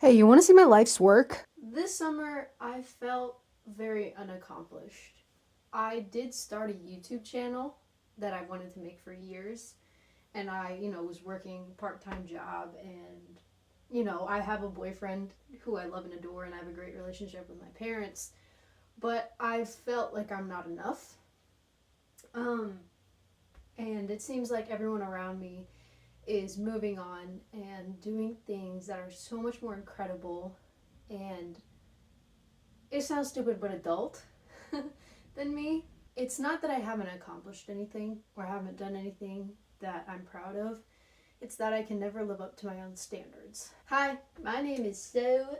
Hey, you want to see my life's work? This summer, I felt very unaccomplished. I did start a YouTube channel that I wanted to make for years, and I was working part-time job, and I have a boyfriend who I love and adore, and I have a great relationship with my parents, but I felt like I'm not enough. Um, and it seems like everyone around me is moving on and doing things that are so much more incredible and it sounds stupid but adult than me. It's not that I haven't accomplished anything or haven't done anything that I'm proud of. It's that I can never live up to my own standards. Hi, my name is Sophia,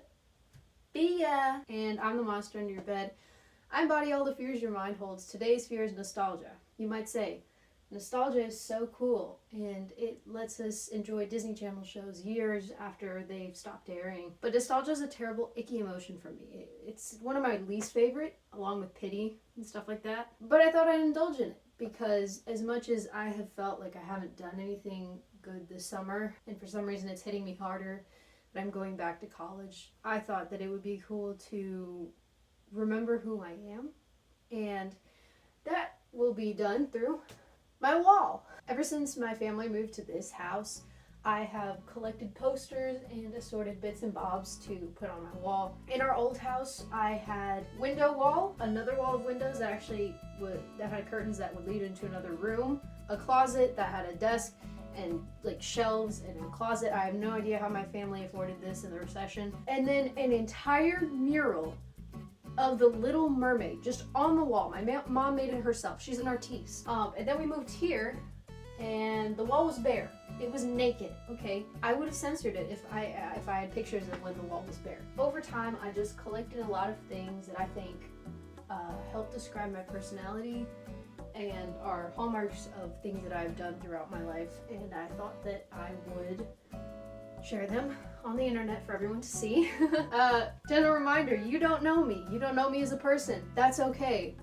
and I'm the monster under your bed. I embody all the fears your mind holds. Today's fear is nostalgia. You might say, nostalgia is so cool, and it lets us enjoy Disney Channel shows years after they've stopped airing. But nostalgia is a terrible, icky emotion for me. It's one of my least favorite, along with pity and stuff like that. But I thought I'd indulge in it, because as much as I have felt like I haven't done anything good this summer, and for some reason it's hitting me harder that I'm going back to college, I thought that it would be cool to remember who I am, and that will be done through my wall. Ever since my family moved to this house, I have collected posters and assorted bits and bobs to put on my wall. In our old house, I had window wall, another wall of windows that had curtains that would lead into another room, a closet that had a desk and like shelves and a closet. I have no idea how my family afforded this in the recession. And then an entire mural of the Little Mermaid just on the wall. My mom made it herself. She's an artiste. And then we moved here, and the wall was bare. It was naked. Okay, I would have censored it if I had pictures of when the wall was bare. Over time, I just collected a lot of things that I think help describe my personality and are hallmarks of things that I've done throughout my life. And I thought that I would share them on the internet for everyone to see. Gentle reminder, you don't know me. You don't know me as a person. That's okay.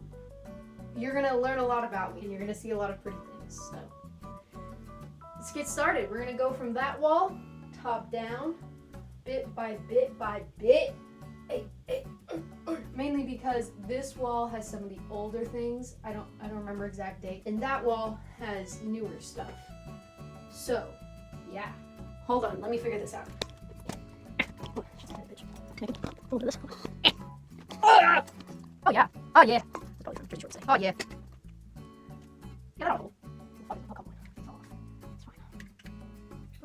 You're gonna learn a lot about me and you're gonna see a lot of pretty things. So let's get started. We're gonna go from that wall, top down, bit by bit by bit. Mainly because this wall has some of the older things. I don't remember exact date. And that wall has newer stuff. So, yeah. Hold on, let me figure this out. Oh yeah. Oh yeah. That's probably pretty short to say. Oh yeah. Get out. It's fine.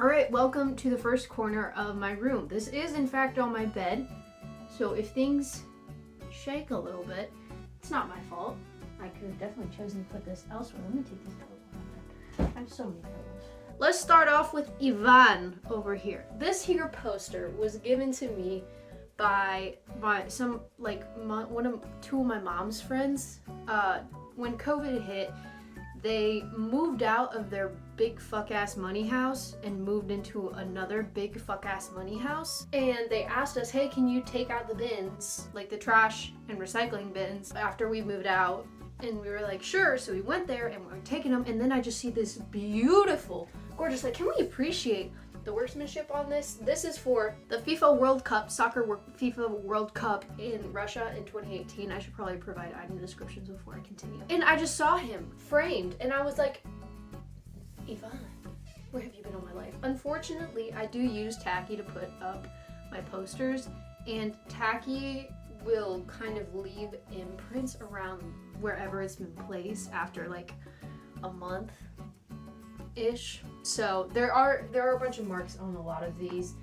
Alright, welcome to the first corner of my room. This is in fact on my bed. So if things shake a little bit, it's not my fault. I could have definitely chosen to put this elsewhere. Let me take these pillows off. I have so many pillows. Let's start off with Ivan over here. This here poster was given to me by two of my mom's friends. When COVID hit, they moved out of their big fuck ass money house and moved into another big fuck ass money house. And they asked us, hey, can you take out the bins, like the trash and recycling bins, after we moved out? And we were like, sure. So we went there and we were taking them. And then I just see this beautiful, gorgeous, like, can we appreciate the workmanship on this? This is for the FIFA World Cup, FIFA World Cup in Russia in 2018. I should probably provide item descriptions before I continue. And I just saw him framed and I was like, Ivan, where have you been all my life? Unfortunately, I do use tacky to put up my posters, and tacky will kind of leave imprints around wherever it's been placed after like a month ish. So there are a bunch of marks on a lot of these.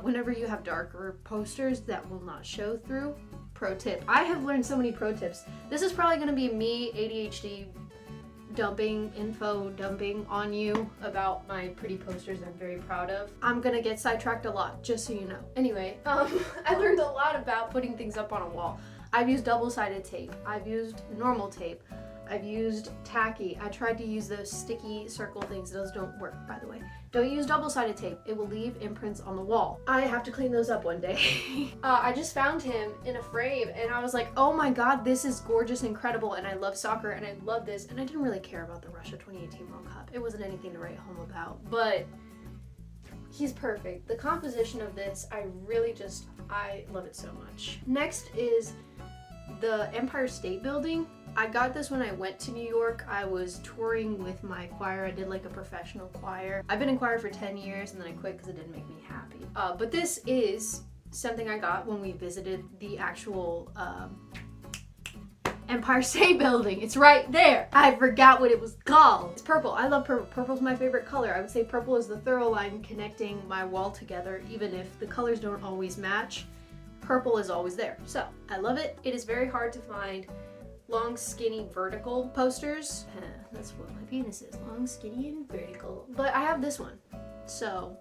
Whenever you have darker posters that will not show through. Pro tip. I have learned so many pro tips. This is probably going to be me ADHD dumping on you about my pretty posters I'm very proud of. I'm gonna get sidetracked a lot, just so you know. Anyway, I learned a lot about putting things up on a wall. I've used double-sided tape. I've used normal tape. I've used tacky. I tried to use those sticky circle things. Those don't work, by the way. Don't use double-sided tape. It will leave imprints on the wall. I have to clean those up one day. I just found him in a frame and I was like, oh my god, this is gorgeous, incredible, and I love soccer and I love this. And I didn't really care about the Russia 2018 World Cup. It wasn't anything to write home about. But He's perfect. The composition of this, I love it so much. Next is the Empire State Building. I got this when I went to New York. I was touring with my choir. I did like a professional choir. I've been in choir for 10 years and then I quit because it didn't make me happy. But this is something I got when we visited the actual Empire State Building. It's right there. I forgot what it was called. It's purple. I love purple. Purple's my favorite color. I would say purple is the thorough line connecting my wall together, even if the colors don't always match. Purple is always there. So I love it. It is very hard to find long, skinny, vertical posters. That's what my penis is. Long, skinny, and vertical. But I have this one. So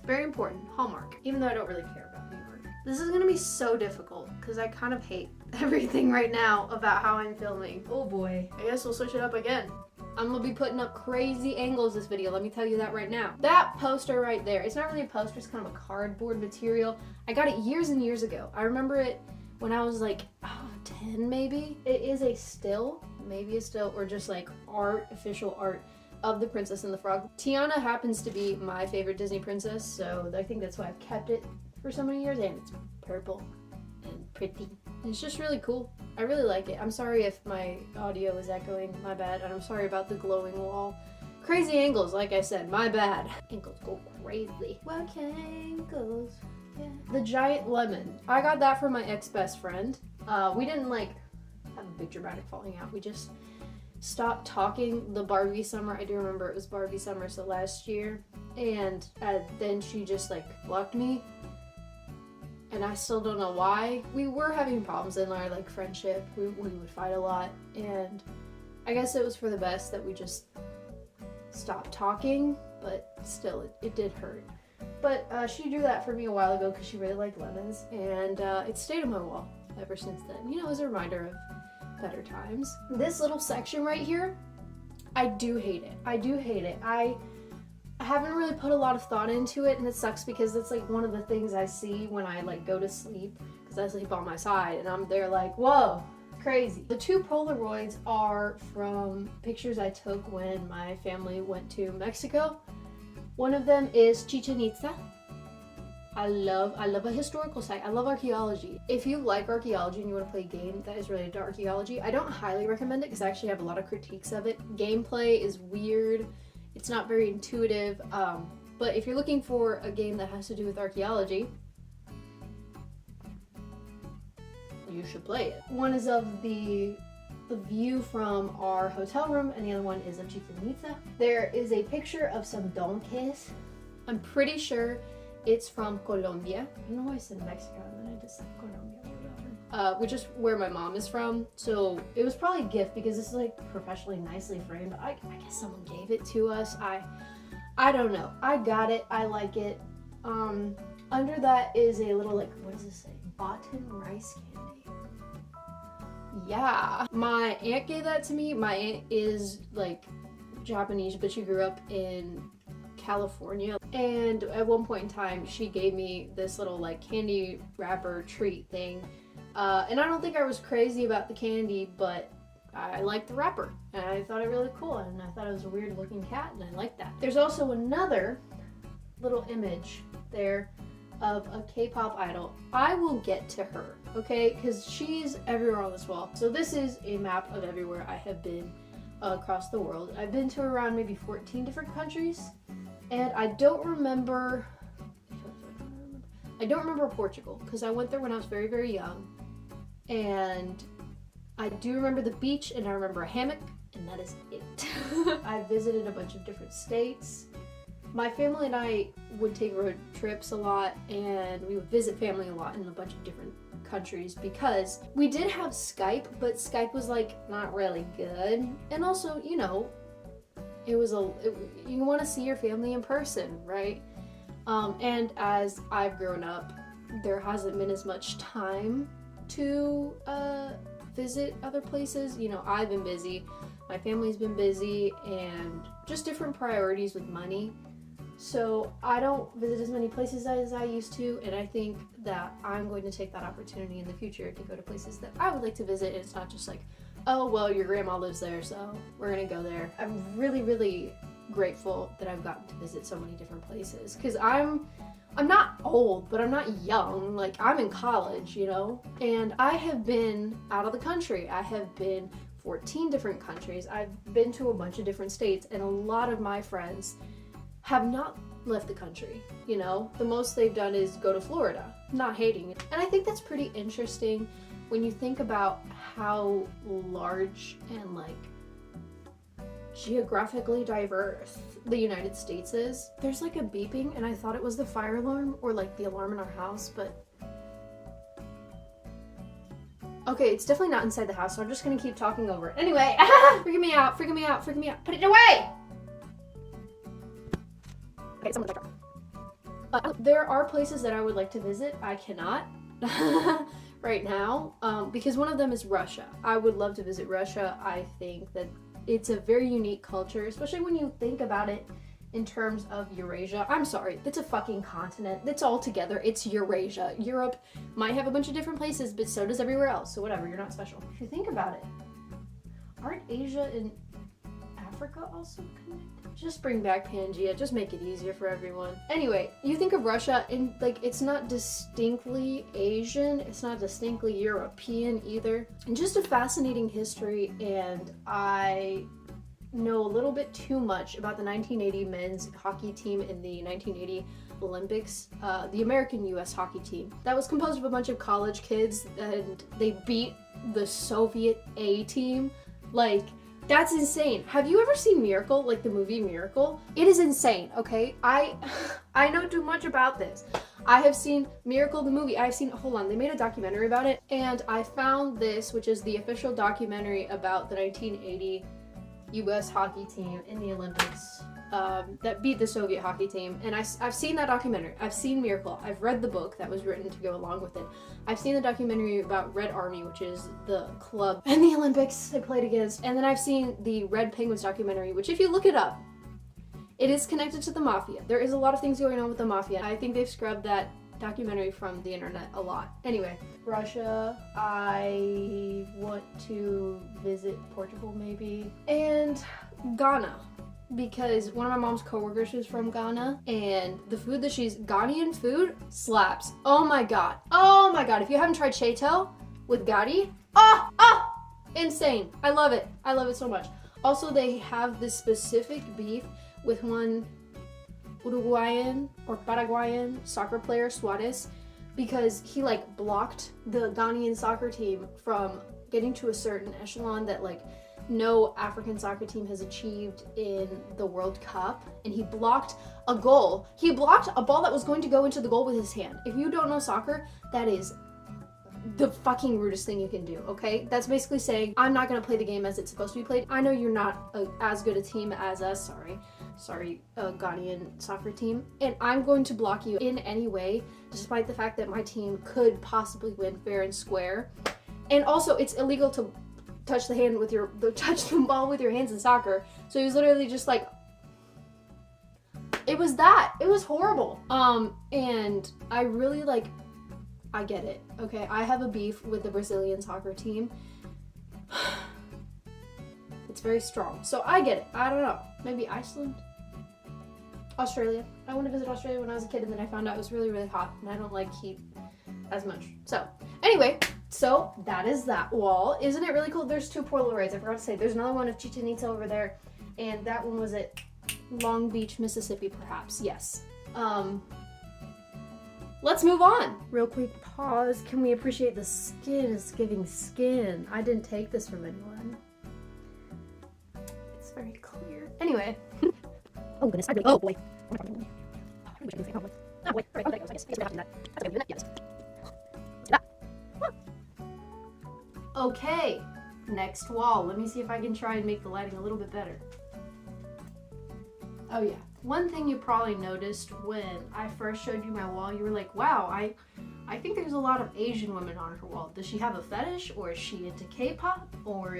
very important. Hallmark. Even though I don't really care about New York. This is gonna be so difficult because I kind of hate everything right now about how I'm filming. Oh boy. I guess we'll switch it up again. I'm gonna be putting up crazy angles this video, let me tell you that right now. That poster right there, it's not really a poster, it's kind of a cardboard material. I got it years and years ago. I remember it when I was like, 10 maybe. It is a still, maybe a still, or just like art, official art of the Princess and the Frog. Tiana happens to be my favorite Disney princess, so I think that's why I've kept it for so many years, and it's purple and pretty. It's just really cool. I really like it. I'm sorry if my audio is echoing, my bad, and I'm sorry about the glowing wall. Crazy angles, like I said, my bad. Ankles go crazy. Well, ankles, yeah. The giant lemon. I got that from my ex-best friend. We didn't like have a big dramatic falling out. We just stopped talking the Barbie summer. I do remember it was Barbie summer, so last year. And then she just like blocked me. And I still don't know why. We were having problems in our like friendship. We would fight a lot, and I guess it was for the best that we just stopped talking, but still it did hurt. But she drew that for me a while ago because she really liked lemons, and it stayed on my wall ever since then. You know, as a reminder of better times. This little section right here, I do hate it. I do hate it. I haven't really put a lot of thought into it, and it sucks because it's like one of the things I see when I like go to sleep, because I sleep on my side and I'm there like, whoa, crazy. The two Polaroids are from pictures I took when my family went to Mexico. One of them is Chichen Itza. I love a historical site. I love archaeology. If you like archaeology and you want to play a game that is related to archaeology, I don't highly recommend it because I actually have a lot of critiques of it. Gameplay is weird. It's not very intuitive, but if you're looking for a game that has to do with archaeology, you should play it. One is of the view from our hotel room, and the other one is of Chichen Itza. There is a picture of some donkeys. I'm pretty sure it's from Colombia. I don't know why I said Mexico, and then I just said Colombia. Which is where my mom is from, so it was probably a gift because this is like professionally nicely framed. I guess someone gave it to us. I don't know. I got it. I like it. Under that is a little like, what does this say? Bottom rice candy. Yeah. My aunt gave that to me. My aunt is like Japanese, but she grew up in California, and at one point in time she gave me this little like candy wrapper treat thing. And I don't think I was crazy about the candy, but I liked the wrapper, and I thought it really cool, and I thought it was a weird looking cat, and I liked that. There's also another little image there of a K-pop idol. I will get to her, okay, because she's everywhere on this wall. So this is a map of everywhere I have been across the world. I've been to around maybe 14 different countries, and I don't remember Portugal, because I went there when I was very, very young. And I do remember the beach, and I remember a hammock, and that is it. I visited a bunch of different states. My family and I would take road trips a lot, and we would visit family a lot in a bunch of different countries because we did have Skype, but Skype was like not really good. And also, you know, you want to see your family in person, right? And as I've grown up, there hasn't been as much time to visit other places. You know, I've been busy, my family's been busy, and just different priorities with money. So I don't visit as many places as I used to, and I think that I'm going to take that opportunity in the future to go to places that I would like to visit. And it's not just like, oh, well, your grandma lives there, so we're gonna go there. I'm really, really grateful that I've gotten to visit so many different places, because I'm not old, but I'm not young. Like, I'm in college, you know? And I have been out of the country. I have been 14 different countries. I've been to a bunch of different states, and a lot of my friends have not left the country, you know? The most they've done is go to Florida. Not hating it. And I think that's pretty interesting when you think about how large and like geographically diverse the United States is. There's like a beeping, and I thought it was the fire alarm or like the alarm in our house, but okay, it's definitely not inside the house, so I'm just gonna keep talking over it. Anyway, freaking me out, freaking me out, freaking me out. Put it away! Okay, someone's like, there are places that I would like to visit. I cannot right now, because one of them is Russia. I would love to visit Russia. I think that it's a very unique culture, especially when you think about it in terms of Eurasia. I'm sorry, it's a fucking continent. It's all together. It's Eurasia. Europe might have a bunch of different places, but so does everywhere else. So whatever, you're not special. If you think about it, aren't Asia and Africa also connected? Just bring back Pangea. Just make it easier for everyone. Anyway, you think of Russia and like it's not distinctly Asian. It's not distinctly European either. And just a fascinating history, and I know a little bit too much about the 1980 men's hockey team in the 1980 Olympics, the American US hockey team. That was composed of a bunch of college kids, and they beat the Soviet A team. Like, that's insane. Have you ever seen Miracle, like the movie Miracle? It is insane, okay? I know too much about this. I have seen Miracle the movie. I've seen, hold on, they made a documentary about it, and I found this, which is the official documentary about the 1980 US hockey team in the Olympics that beat the Soviet hockey team. And I've seen that documentary. I've seen Miracle. I've read the book that was written to go along with it. I've seen the documentary about Red Army, which is the club in the Olympics they played against. And then I've seen the Red Penguins documentary, which if you look it up, it is connected to the mafia. There is a lot of things going on with the mafia. I think they've scrubbed that documentary from the internet a lot. Anyway, Russia, I want to visit Portugal maybe, and Ghana, because one of my mom's coworkers is from Ghana, and the food that Ghanaian food slaps. Oh my god, if you haven't tried Cheeto with gari, insane. I love it so much. Also, they have this specific beef with one Uruguayan or Paraguayan soccer player, Suarez, because he like blocked the Ghanaian soccer team from getting to a certain echelon that like no African soccer team has achieved in the World Cup, and he blocked a goal. He blocked a ball that was going to go into the goal with his hand. If you don't know soccer, that is the fucking rudest thing you can do, okay? That's basically saying, I'm not gonna play the game as it's supposed to be played. I know you're not as good a team as us, sorry, Ghanaian soccer team, and I'm going to block you in any way, despite the fact that my team could possibly win fair and square. And also, it's illegal to touch the ball with your hands in soccer. So he was literally just like, it was horrible. And I really like, I get it, okay? I have a beef with the Brazilian soccer team. It's very strong, so I get it. I don't know, maybe Iceland? Australia. I went to visit Australia when I was a kid, and then I found out it was really, really hot, and I don't like heat as much. So, anyway, so that is that wall. Isn't it really cool? There's two Polaroids, I forgot to say. There's another one of Chichen Itza over there, and that one was at Long Beach, Mississippi, perhaps. Yes. Let's move on. Real quick pause. Can we appreciate the skin is giving skin? I didn't take this from anyone. It's very clear. Anyway. Oh goodness, oh boy. Oh boy. Okay, next wall. Let me see if I can try and make the lighting a little bit better. Oh yeah. One thing you probably noticed when I first showed you my wall, you were like, wow, I think there's a lot of Asian women on her wall. Does she have a fetish, or is she into K-pop, or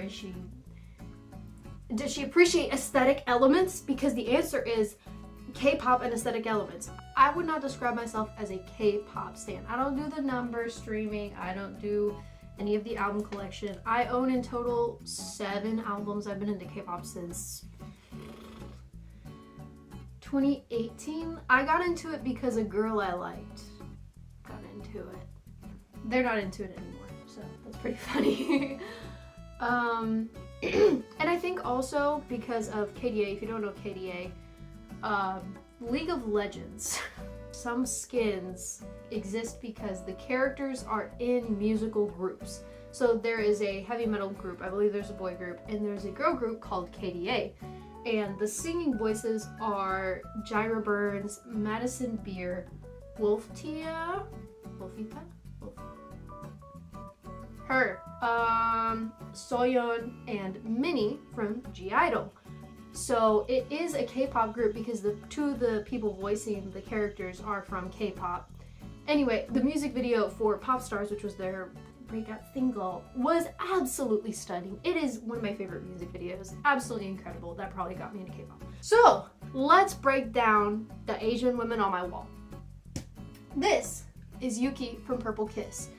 does she appreciate aesthetic elements? Because the answer is K-pop and aesthetic elements. I would not describe myself as a K-pop stan. I don't do the number streaming. I don't do any of the album collection. I own in total 7 albums. I've been into K-pop since 2018. I got into it because a girl I liked got into it. They're not into it anymore, so that's pretty funny. And I think also because of KDA, if you don't know KDA, League of Legends, some skins exist because the characters are in musical groups. So there is a heavy metal group, I believe there's a boy group, and there's a girl group called KDA. And the singing voices are Jyra Burns, Madison Beer, Wolfita, her, Soyeon, and Minnie from G-Idol. So it is a K-pop group because the two of the people voicing the characters are from K-pop. Anyway, the music video for Pop Stars, which was their breakout single, was absolutely stunning. It is one of my favorite music videos. Absolutely incredible. That probably got me into K-pop. So let's break down the Asian women on my wall. This is Yuki from Purple Kiss.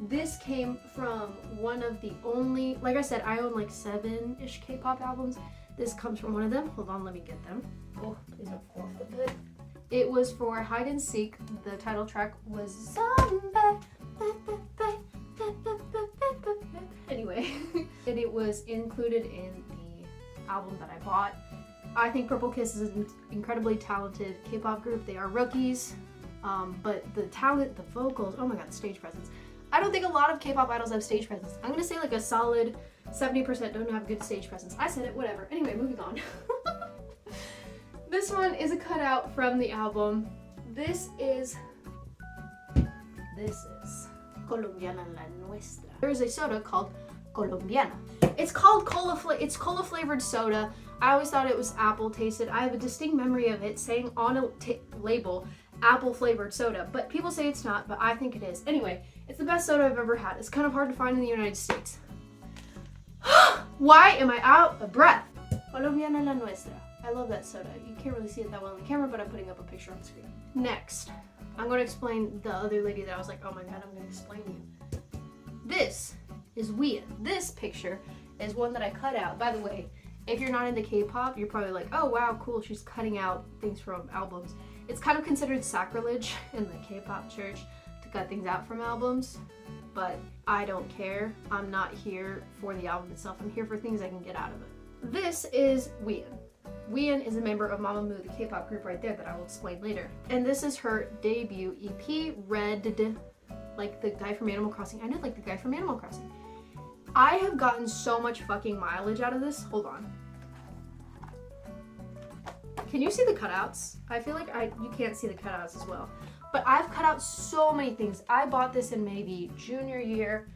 This came from one of the only, like I said, I own like 7-ish K-pop albums. This comes from one of them. Hold on, let me get them. Oh, please don't fall off the bed. It was for Hide and Seek. The title track was Zombie. Anyway, and it was included in the album that I bought. I think Purple Kiss is an incredibly talented K-pop group. They are rookies, but the talent, the vocals, oh my god, stage presence. I don't think a lot of K-pop idols have stage presence. I'm gonna say like a solid 70% don't have good stage presence. I said it, whatever. Anyway, moving on. This one is a cutout from the album. This is Colombiana la Nuestra. There is a soda called Colombiana. It's called cola flavored soda. I always thought it was apple tasted. I have a distinct memory of it saying on a label apple flavored soda, but people say it's not, but I think it is. Anyway, it's the best soda I've ever had. It's kind of hard to find in the United States. Why am I out of breath? Colombiana la Nuestra. I love that soda. You can't really see it that well on the camera, but I'm putting up a picture on the screen. Next, I'm going to explain the other lady that I was like, oh my god, I'm going to explain you. This is Wien. This picture is one that I cut out. By the way, if you're not into K-pop, you're probably like, oh wow, cool, she's cutting out things from albums. It's kind of considered sacrilege in the K-pop church to cut things out from albums, but I don't care. I'm not here for the album itself. I'm here for things I can get out of it. This is Wien. Wien is a member of Mamamoo, the K-pop group right there that I will explain later. And this is her debut EP, Red, like the guy from Animal Crossing. I know, like the guy from Animal Crossing. I have gotten so much fucking mileage out of this. Hold on. Can you see the cutouts? I feel like you can't see the cutouts as well. But I've cut out so many things. I bought this in maybe junior year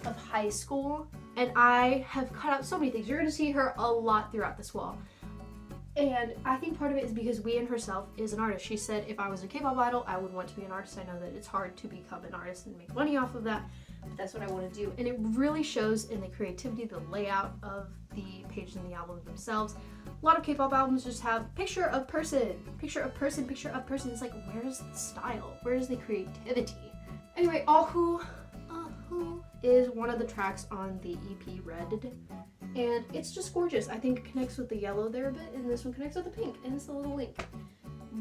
of high school, and I have cut out so many things. You're gonna see her a lot throughout this wall. And I think part of it is because Wien herself is an artist. She said, if I was a K-pop idol, I would want to be an artist. I know that it's hard to become an artist and make money off of that, but that's what I want to do. And it really shows in the creativity, the layout of the pages in the album themselves. A lot of K-pop albums just have picture of person, picture of person, picture of person. It's like, where's the style? Where's the creativity? Anyway, Ahu is one of the tracks on the EP Red. And it's just gorgeous. I think it connects with the yellow there a bit, and this one connects with the pink, and it's a little link.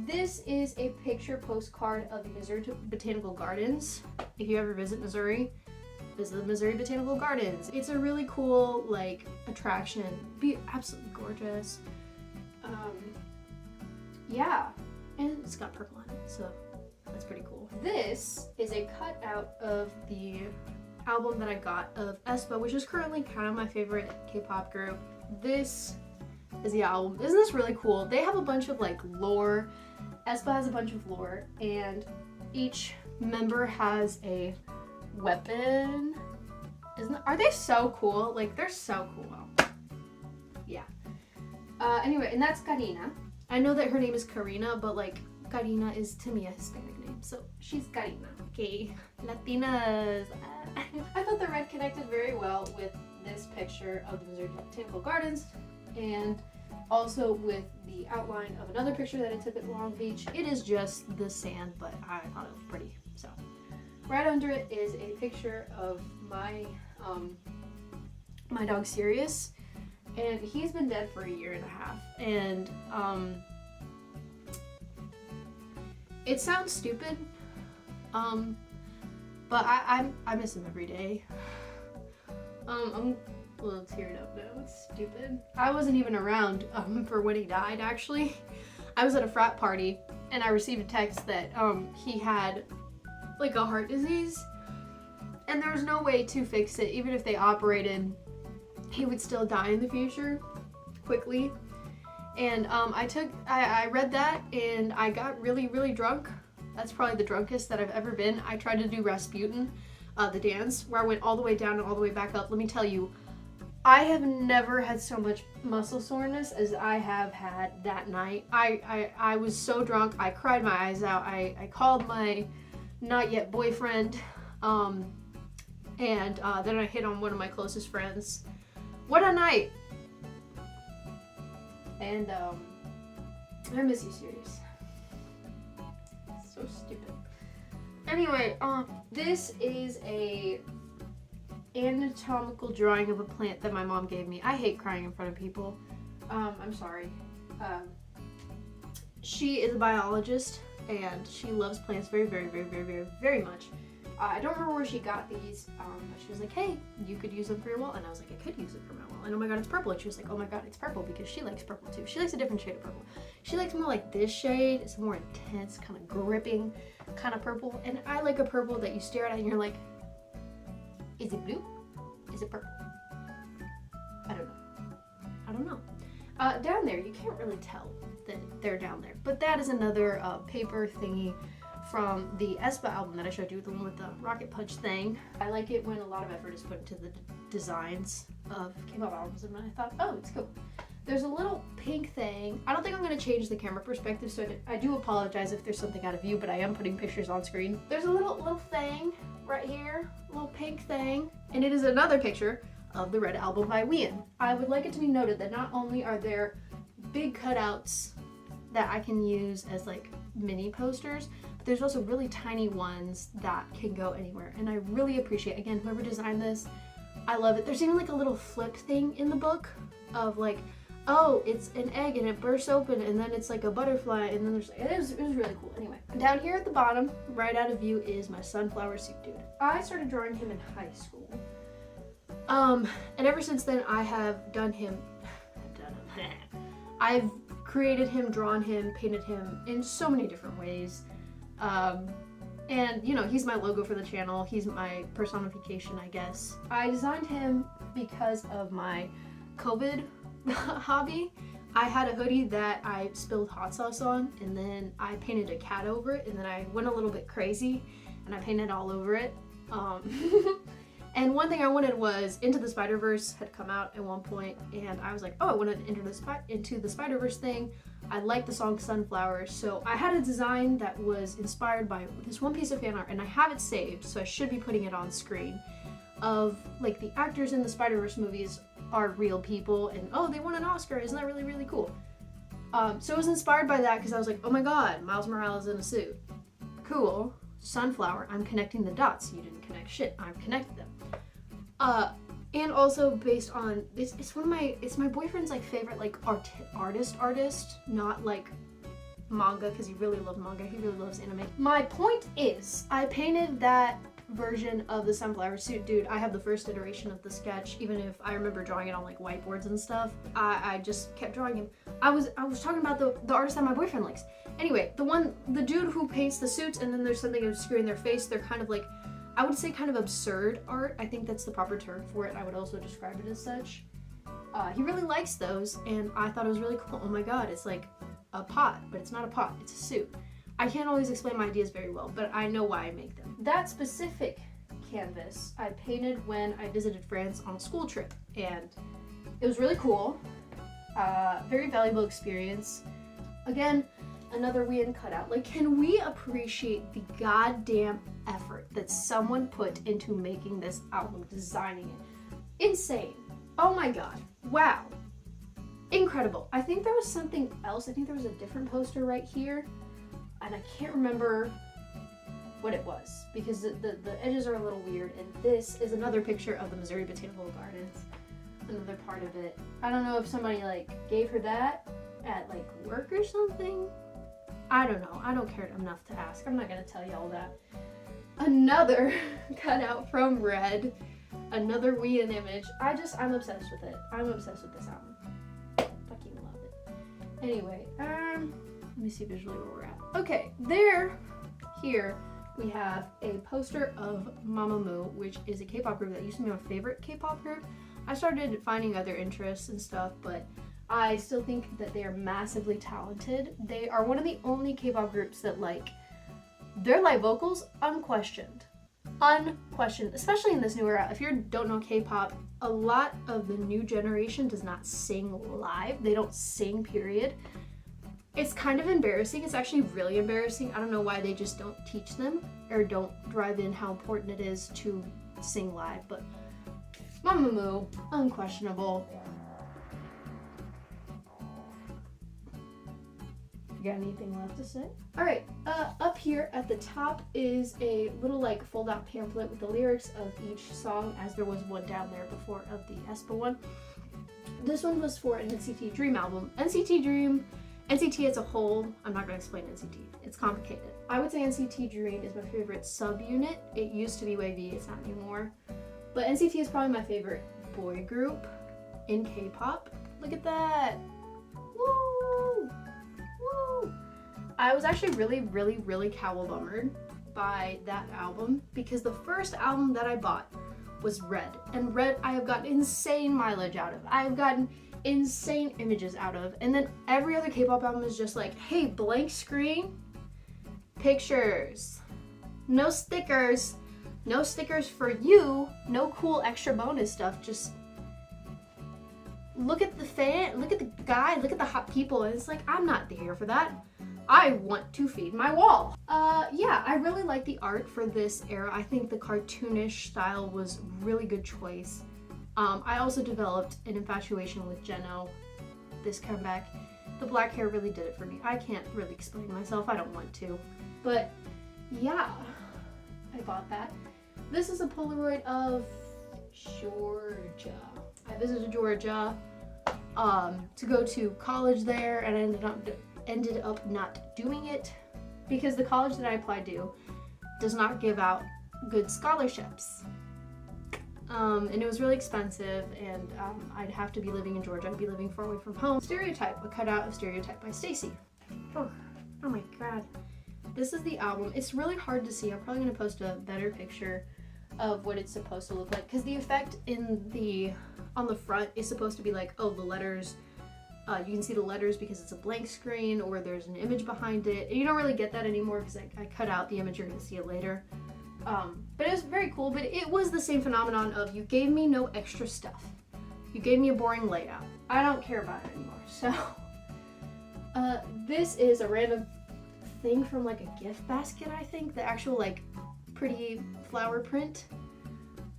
This is a picture postcard of the Missouri Botanical Gardens. If you ever visit Missouri, visit the Missouri Botanical Gardens. It's a really cool, like, attraction. Be absolutely gorgeous. Yeah, and it's got purple on it, so that's pretty cool. This is a cutout of the album that I got of aespa, which is currently kind of my favorite K-pop group. This is the album. Isn't this really cool? They have a bunch of like lore. aespa has a bunch of lore, and each member has a weapon. Are they so cool? Like, they're so cool. Yeah. Anyway, and that's Karina. I know that her name is Karina, but like Karina is to me a Hispanic name, so she's Karina. Okay, Latinas. I thought the red connected very well with this picture of the Missouri Botanical Gardens, and also with the outline of another picture that I took at Long Beach. It is just the sand, but I thought it was pretty. So, right under it is a picture of my my dog Sirius, and he's been dead for 1.5 years, and It sounds stupid, but I miss him every day. I'm a little teared up now. It's stupid. I wasn't even around for when he died, actually. I was at a frat party and I received a text that he had like a heart disease and there was no way to fix it. Even if they operated, he would still die in the future quickly. And I read that and I got really, really drunk. That's probably the drunkest that I've ever been. I tried to do Rasputin, the dance, where I went all the way down and all the way back up. Let me tell you, I have never had so much muscle soreness as I have had that night. I was so drunk, I cried my eyes out. I called my not yet boyfriend, and then I hit on one of my closest friends. What a night! And I miss you, series. So stupid. Anyway, this is a anatomical drawing of a plant that my mom gave me. I hate crying in front of people. I'm sorry. She is a biologist and she loves plants very, very, very, very, very, very much. I don't remember where she got these, but she was like, hey, you could use them for your wall. And I was like, I could use it for my wall. And oh my god, it's purple. And she was like, oh my god, it's purple, because she likes purple too. She likes a different shade of purple. She likes more like this shade. It's more intense, kind of gripping kind of purple. And I like a purple that you stare at and you're like, is it blue? Is it purple? I don't know. Down there, you can't really tell that they're down there. But that is another paper thingy from the Espa album that I showed you, the one with the rocket punch thing. I like it when a lot of effort is put into the designs of K-pop albums, and I thought, oh, it's cool. There's a little pink thing. I don't think I'm going to change the camera perspective, so I do apologize if there's something out of view, but I am putting pictures on screen. There's a little thing right here, a little pink thing, and it is another picture of the Red Album by Wien. I would like it to be noted that not only are there big cutouts that I can use as like mini posters, but there's also really tiny ones that can go anywhere, and I really appreciate, again, whoever designed this. I love it. There's even like a little flip thing in the book of like, oh, it's an egg and it bursts open and then it's like a butterfly, and then it was really cool. Anyway, down here at the bottom, right out of view, is my sunflower suit dude. I started drawing him in high school. And ever since then I have done him, I've created him, drawn him, painted him in so many different ways. And you know, he's my logo for the channel. He's my personification, I guess. I designed him because of my COVID hobby. I had a hoodie that I spilled hot sauce on, and then I painted a cat over it, and then I went a little bit crazy and I painted all over it. And one thing I wanted was Into the Spider-Verse had come out at one point, and I was like, oh, I want to enter into the Spider-Verse thing. I like the song Sunflower, so I had a design that was inspired by this one piece of fan art, and I have it saved, so I should be putting it on screen, of like the actors in the Spider-Verse movies are real people, and oh, they won an Oscar, isn't that really, really cool? So it was inspired by that because I was like, oh my god, Miles Morales in a suit. Cool. Sunflower, I'm connecting the dots. You didn't connect shit, I've connected them. And also based on this, it's my boyfriend's like favorite like artist, not like manga, because he really loves manga, he really loves anime. My point is, I painted that version of the sunflower suit dude. I have the first iteration of the sketch, even if I remember drawing it on like whiteboards and stuff. I just kept drawing him. I was talking about the artist that my boyfriend likes. Anyway, the dude who paints the suits and then there's something obscuring their face, they're kind of like, I would say kind of absurd art. I think that's the proper term for it. I would also describe it as such. He really likes those, and I thought it was really cool. Oh my god, it's like a pot, but it's not a pot, it's a suit. I can't always explain my ideas very well, but I know why I make them. That specific canvas I painted when I visited France on a school trip, and it was really cool. Very valuable experience. Again, another Wien cutout. Like, can we appreciate the goddamn effort that someone put into making this album, designing it? Insane. Oh my god. Wow. Incredible. I think there was something else. I think there was a different poster right here, and I can't remember what it was because the edges are a little weird, and this is another picture of the Missouri Botanical Gardens. Another part of it. I don't know if somebody like gave her that at like work or something. I don't know. I don't care enough to ask. I'm not gonna tell you all that. Another cutout from Red. Another We an Image. I'm obsessed with it. I'm obsessed with this album. Fucking love it. Anyway, let me see visually where we're at. Okay, here we have a poster of Mamamoo, which is a K-pop group that used to be my favorite K-pop group. I started finding other interests and stuff, but I still think that they are massively talented. They are one of the only K-pop groups that their live vocals, unquestioned, especially in this new era. If you don't know K-pop, a lot of the new generation does not sing live. They don't sing, period. It's kind of embarrassing. It's actually really embarrassing. I don't know why they just don't teach them or don't drive in how important it is to sing live, but Mamamoo, unquestionable. You got anything left to say? All right, up here at the top is a little fold-out pamphlet with the lyrics of each song, as there was one down there before of the aespa one. This one was for an NCT Dream album. NCT as a whole, I'm not gonna explain NCT. It's complicated. I would say NCT Dream is my favorite subunit. It used to be Wavy, it's not anymore. But NCT is probably my favorite boy group in K-pop. Look at that. Woo! Woo! I was actually really cowabummered by that album because the first album that I bought was Red. And Red I have gotten insane mileage out of. I have gotten insane images out of. And then every other K-pop album is just like, hey, blank screen, pictures, no stickers. No stickers for you, no cool extra bonus stuff, just look at the fan, look at the guy, look at the hot people, and it's like, I'm not here for that. I want to feed my wall. Yeah, I really like the art for this era. I think the cartoonish style was really good choice. I also developed an infatuation with Jeno this comeback. The black hair really did it for me. I can't really explain myself, I don't want to. But yeah, I bought that. This is a Polaroid of Georgia. I visited Georgia to go to college there, and I ended up not doing it because the college that I applied to does not give out good scholarships. And it was really expensive, and I'd have to be living in Georgia. I'd be living far away from home. Stereotype, a cutout of Stereotype by Stacy. Oh my god. This is the album. It's really hard to see. I'm probably gonna post a better picture of what it's supposed to look like, because the effect on the front is supposed to be like, oh, the letters, you can see the letters because it's a blank screen, or there's an image behind it. You don't really get that anymore because I cut out the image. You're gonna see it later. But it was very cool. But it was the same phenomenon of, you gave me no extra stuff. You gave me a boring layout. I don't care about it anymore. So this is a random thing from a gift basket, I think, the actual pretty flower print.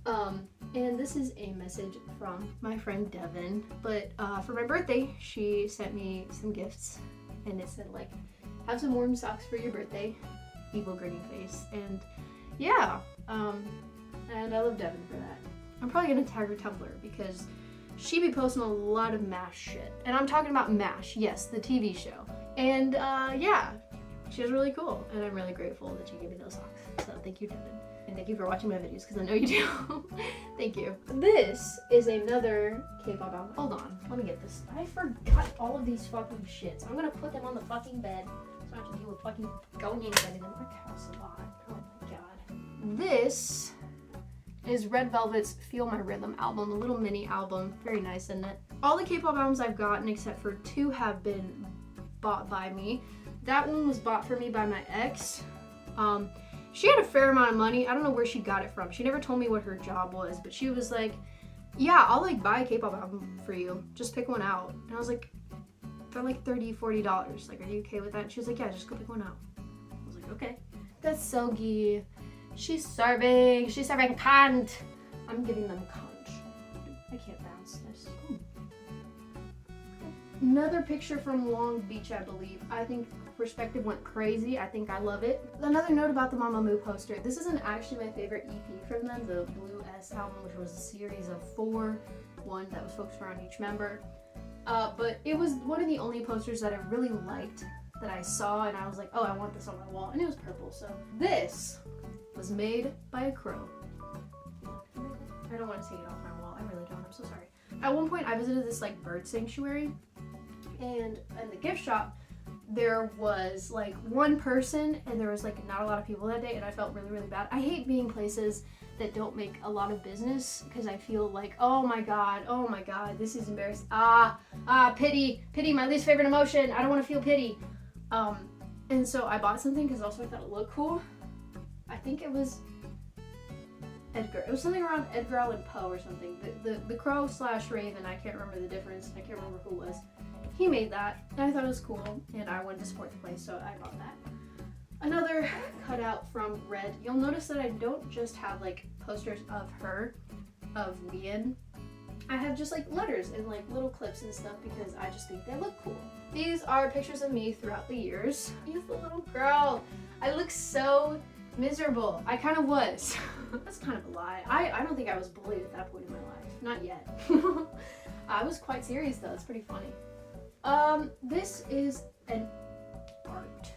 And this is a message from my friend Devin, but for my birthday she sent me some gifts, and it said have some warm socks for your birthday, evil grinning face. And yeah, and I love Devin for that. I'm probably gonna tag her Tumblr because she be posting a lot of MASH shit, and I'm talking about MASH, yes, the TV show. And yeah, she was really cool, and I'm really grateful that she gave me those socks. So thank you, Devin. And thank you for watching my videos, because I know you do. Thank you. This is another K-pop album. Hold on, let me get this. I forgot all of these fucking shits. I'm gonna put them on the fucking bed so I don't have to deal with fucking going in bed in my house a lot. Oh my god. This is Red Velvet's Feel My Rhythm album, a little mini album. Very nice, isn't it? All the K-pop albums I've gotten, except for 2, have been bought by me. That one was bought for me by my ex. She had a fair amount of money. I don't know where she got it from. She never told me what her job was, but she was like, yeah, I'll buy a K-pop album for you. Just pick one out. And I was like, they're $30, $40. Are you okay with that? And she was like, yeah, just go pick one out. I was like, okay. That's Seogi. She's serving cunt. I'm giving them cunt. I can't bounce this. Ooh. Another picture from Long Beach, I believe. I think perspective went crazy. I think I love it. Another note about the Mamamoo poster. This isn't actually my favorite EP from them, the Blue S album, which was a series of 4, one that was focused around each member. But it was one of the only posters that I really liked that I saw and I was like, oh, I want this on my wall, and it was purple. So this was made by a crow. I don't want to take it off my wall. I really don't. I'm so sorry. At one point, I visited this like bird sanctuary, and in the gift shop, there was like one person, and there was like not a lot of people that day, and I felt really, really bad. I hate being places that don't make a lot of business because I feel like, oh my god, this is embarrassing. Pity, my least favorite emotion. I don't want to feel pity. And so I bought something because also I thought it looked cool. I think it was Edgar. It was something around Edgar Allan Poe or something. The crow / raven. I can't remember the difference. I can't remember who it was. He made that, and I thought it was cool, and I wanted to support the place, so I bought that. Another cutout from Red. You'll notice that I don't just have like posters of her, of Leon. I have just like letters and like little clips and stuff because I just think they look cool. These are pictures of me throughout the years. He's the little girl. I look so miserable. I kind of was. That's kind of a lie. I don't think I was bullied at that point in my life. Not yet. I was quite serious though. It's pretty funny. This is an art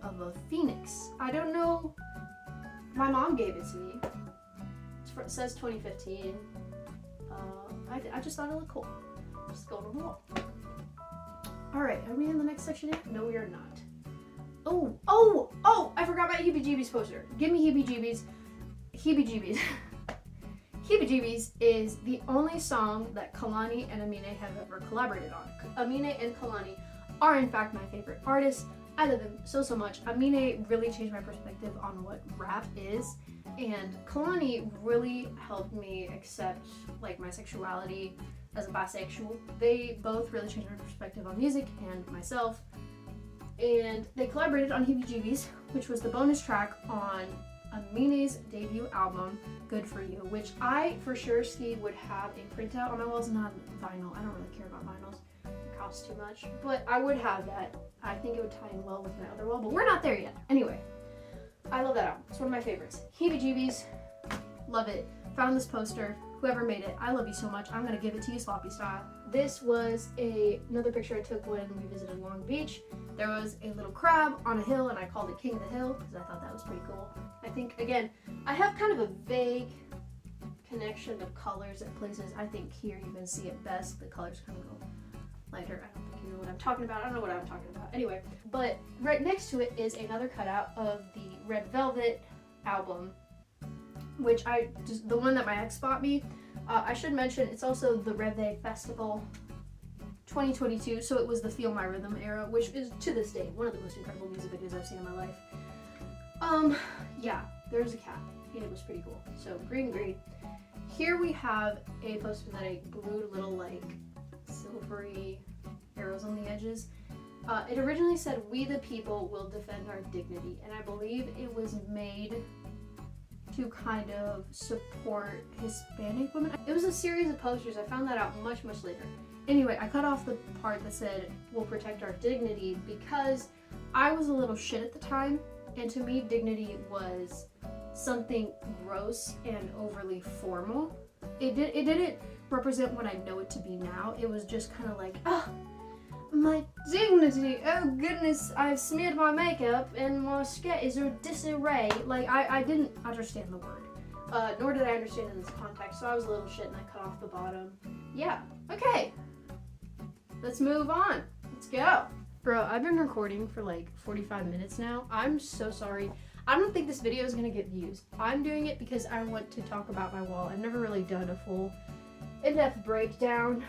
of a phoenix. I don't know. My mom gave it to me. It says 2015. I just thought it looked cool. Just go on the wall. Alright, are we in the next section yet? No, we are not. Oh! I forgot my Heebie-Jeebies poster. Give me Heebie-Jeebies. Heebie-Jeebies. Heebie-Jeebies is the only song that Kalani and Amine have ever collaborated on. Amine and Kalani are in fact my favorite artists. I love them so much. Amine really changed my perspective on what rap is, and Kalani really helped me accept like my sexuality as a bisexual. They both really changed my perspective on music and myself, and they collaborated on Heebie-Jeebies, which was the bonus track on Amine's debut album, Good For You, which I for sure would have a printout on my walls, not vinyl. I don't really care about vinyls. It costs too much, but I would have that. I think it would tie in well with my other wall, but we're not there yet. Anyway, I love that album. It's one of my favorites. Heebie-Jeebies, love it. Found this poster. Whoever made it, I love you so much. I'm gonna give it to you sloppy style. This was another picture I took when we visited Long Beach. There was a little crab on a hill, and I called it King of the Hill because I thought that was pretty cool. I think, again, I have kind of a vague connection of colors at places. I think here you can see it best. The colors kind of go lighter. I don't think you know what I'm talking about. I don't know what I'm talking about. Anyway, but right next to it is another cutout of the Red Velvet album, which the one that my ex bought me. I should mention it's also the Reve Festival 2022, so it was the Feel My Rhythm era, which is to this day one of the most incredible music videos I've seen in my life. Yeah, there's a cat. It was pretty cool. So green. Here we have a poster that I glued little like silvery arrows on the edges. It originally said, "We the people will defend our dignity," and I believe it was made to kind of support Hispanic women. It was a series of posters. I found that out much later. Anyway, I cut off the part that said, "We'll protect our dignity," because I was a little shit at the time, and to me, dignity was something gross and overly formal. It didn't represent what I know it to be now. It was just kind of like, my dignity, oh goodness, I've smeared my makeup and my skirt is in disarray. Like, I didn't understand the word, nor did I understand it in this context, so I was a little shit and I cut off the bottom. Yeah, okay, let's move on. Let's go. Bro, I've been recording for like 45 minutes now. I'm so sorry. I don't think this video is gonna get views. I'm doing it because I want to talk about my wall. I've never really done a full in-depth breakdown.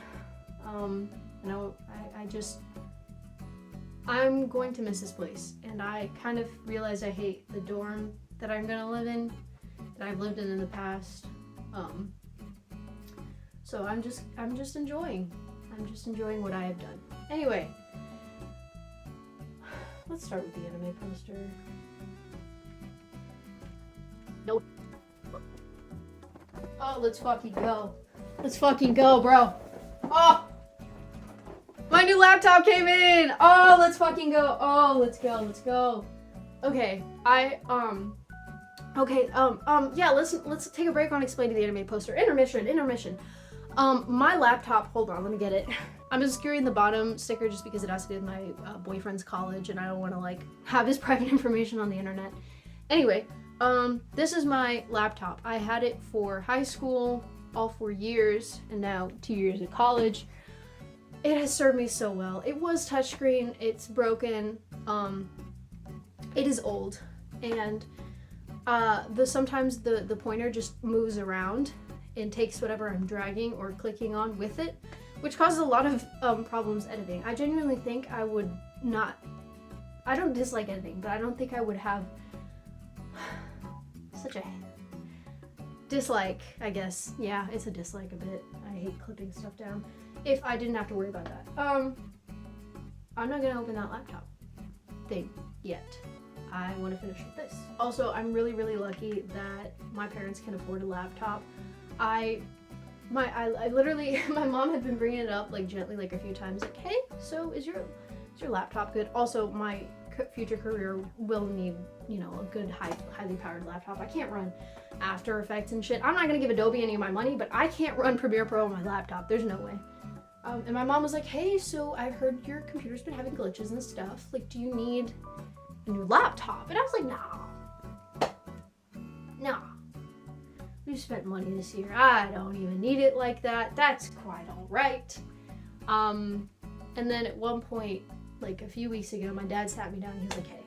I'm going to miss this place, and I kind of realized I hate the dorm that I'm gonna live in, that I've lived in the past. So I'm just enjoying what I have done. Anyway, let's start with the anime poster. Nope. Oh, let's fucking go. Let's fucking go, bro. Oh! My new laptop came in! Oh, let's fucking go. Oh, let's go. Okay, yeah, let's take a break on explaining the anime poster. Intermission. My laptop, hold on, let me get it. I'm just securing the bottom sticker just because it has to do with my boyfriend's college and I don't want to like have his private information on the internet. Anyway, this is my laptop. I had it for high school, all 4 years, and now 2 years at college. It has served me so well. It was touchscreen, it's broken, it is old, and sometimes the pointer just moves around and takes whatever I'm dragging or clicking on with it, which causes a lot of problems editing. I genuinely think I would not, I don't dislike editing, but I don't think I would have such a dislike, I guess. Yeah, it's a dislike a bit. I hate clipping stuff down. If I didn't have to worry about that. I'm not gonna open that laptop thing yet. I want to finish with this. Also, I'm really, really lucky that my parents can afford a laptop. I literally, my mom had been bringing it up like gently like a few times, like, hey, so is your laptop good? Also, my future career will need, you know, a good highly powered laptop. I can't run After Effects and shit. I'm not gonna give Adobe any of my money, but I can't run Premiere Pro on my laptop. There's no way. And my mom was like, hey, so I've heard your computer's been having glitches and stuff. Like, do you need a new laptop? And I was like, nah. We've spent money this year. I don't even need it like that. That's quite all right. And then at one point, like a few weeks ago, my dad sat me down and he was like, hey,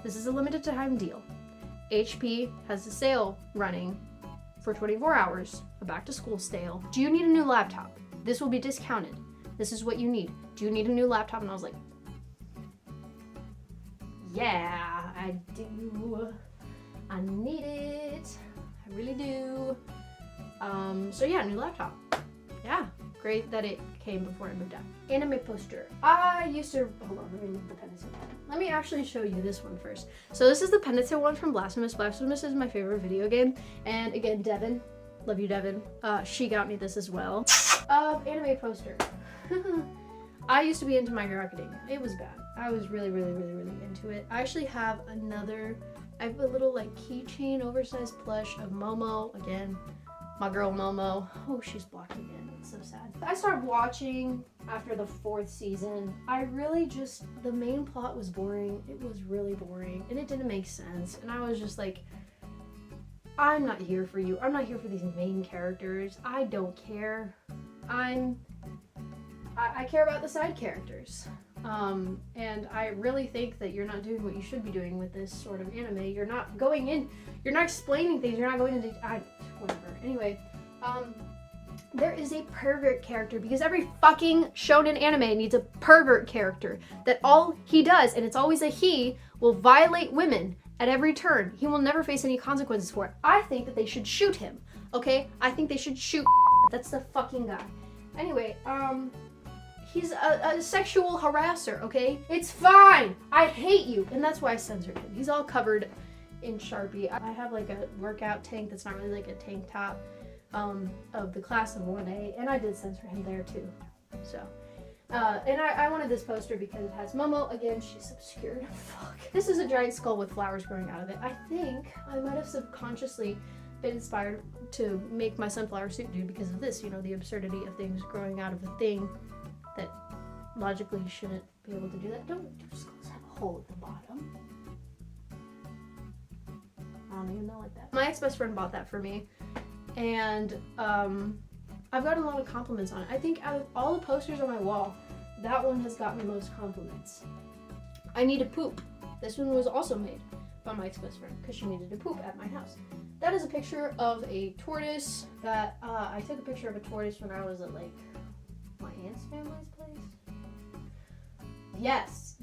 this is a limited time deal. HP has a sale running for 24 hours, a back to school sale. Do you need a new laptop? This will be discounted. This is what you need. Do you need a new laptop? And I was like, yeah, I do. I need it. I really do. So yeah, new laptop. Yeah, great that it came before I moved out. Anime poster. I used to, hold on, let me move the penitent one. Let me actually show you this one first. So this is the penitent one from Blasphemous. Blasphemous is my favorite video game. And again, Devin, love you Devin. She got me this as well. Anime poster. I used to be into My Hero Academia. It was bad. I was really, really, really, really into it. I actually have I have a little like keychain oversized plush of Momo. Again, my girl Momo. Oh, she's blocked again. It's so sad. I started watching after the 4th season. I really just, the main plot was boring. It was really boring and it didn't make sense. And I was just like, I'm not here for you. I'm not here for these main characters. I don't care. I care about the side characters. And I really think that you're not doing what you should be doing with this sort of anime. You're not going in, you're not explaining things, you're not going into, whatever. Anyway, there is a pervert character because every fucking shonen anime needs a pervert character that all he does, and it's always a he, will violate women at every turn. He will never face any consequences for it. I think that they should shoot him, okay? I think they should shoot. That's the fucking guy. Anyway, he's a sexual harasser, okay? It's fine. I hate you. And that's why I censored him. He's all covered in Sharpie. I have like a workout tank that's not really like a tank top of the class of 1A, and I did censor him there too. So, and I wanted this poster because it has Momo. Again, she's obscured. Fuck. This is a giant skull with flowers growing out of it. I think I might have subconsciously been inspired to make my sunflower suit dude because of this, you know, the absurdity of things growing out of a thing that logically shouldn't be able to do that. Don't skulls have a hole at the bottom? I don't even know like that. My ex-best friend bought that for me, and I've gotten a lot of compliments on it. I think out of all the posters on my wall, that one has gotten the most compliments. I need to poop. This one was also made by my ex-best friend because she needed to poop at my house. That is a picture of a tortoise that I took a picture of a tortoise when I was at like my aunt's family's place. Yes,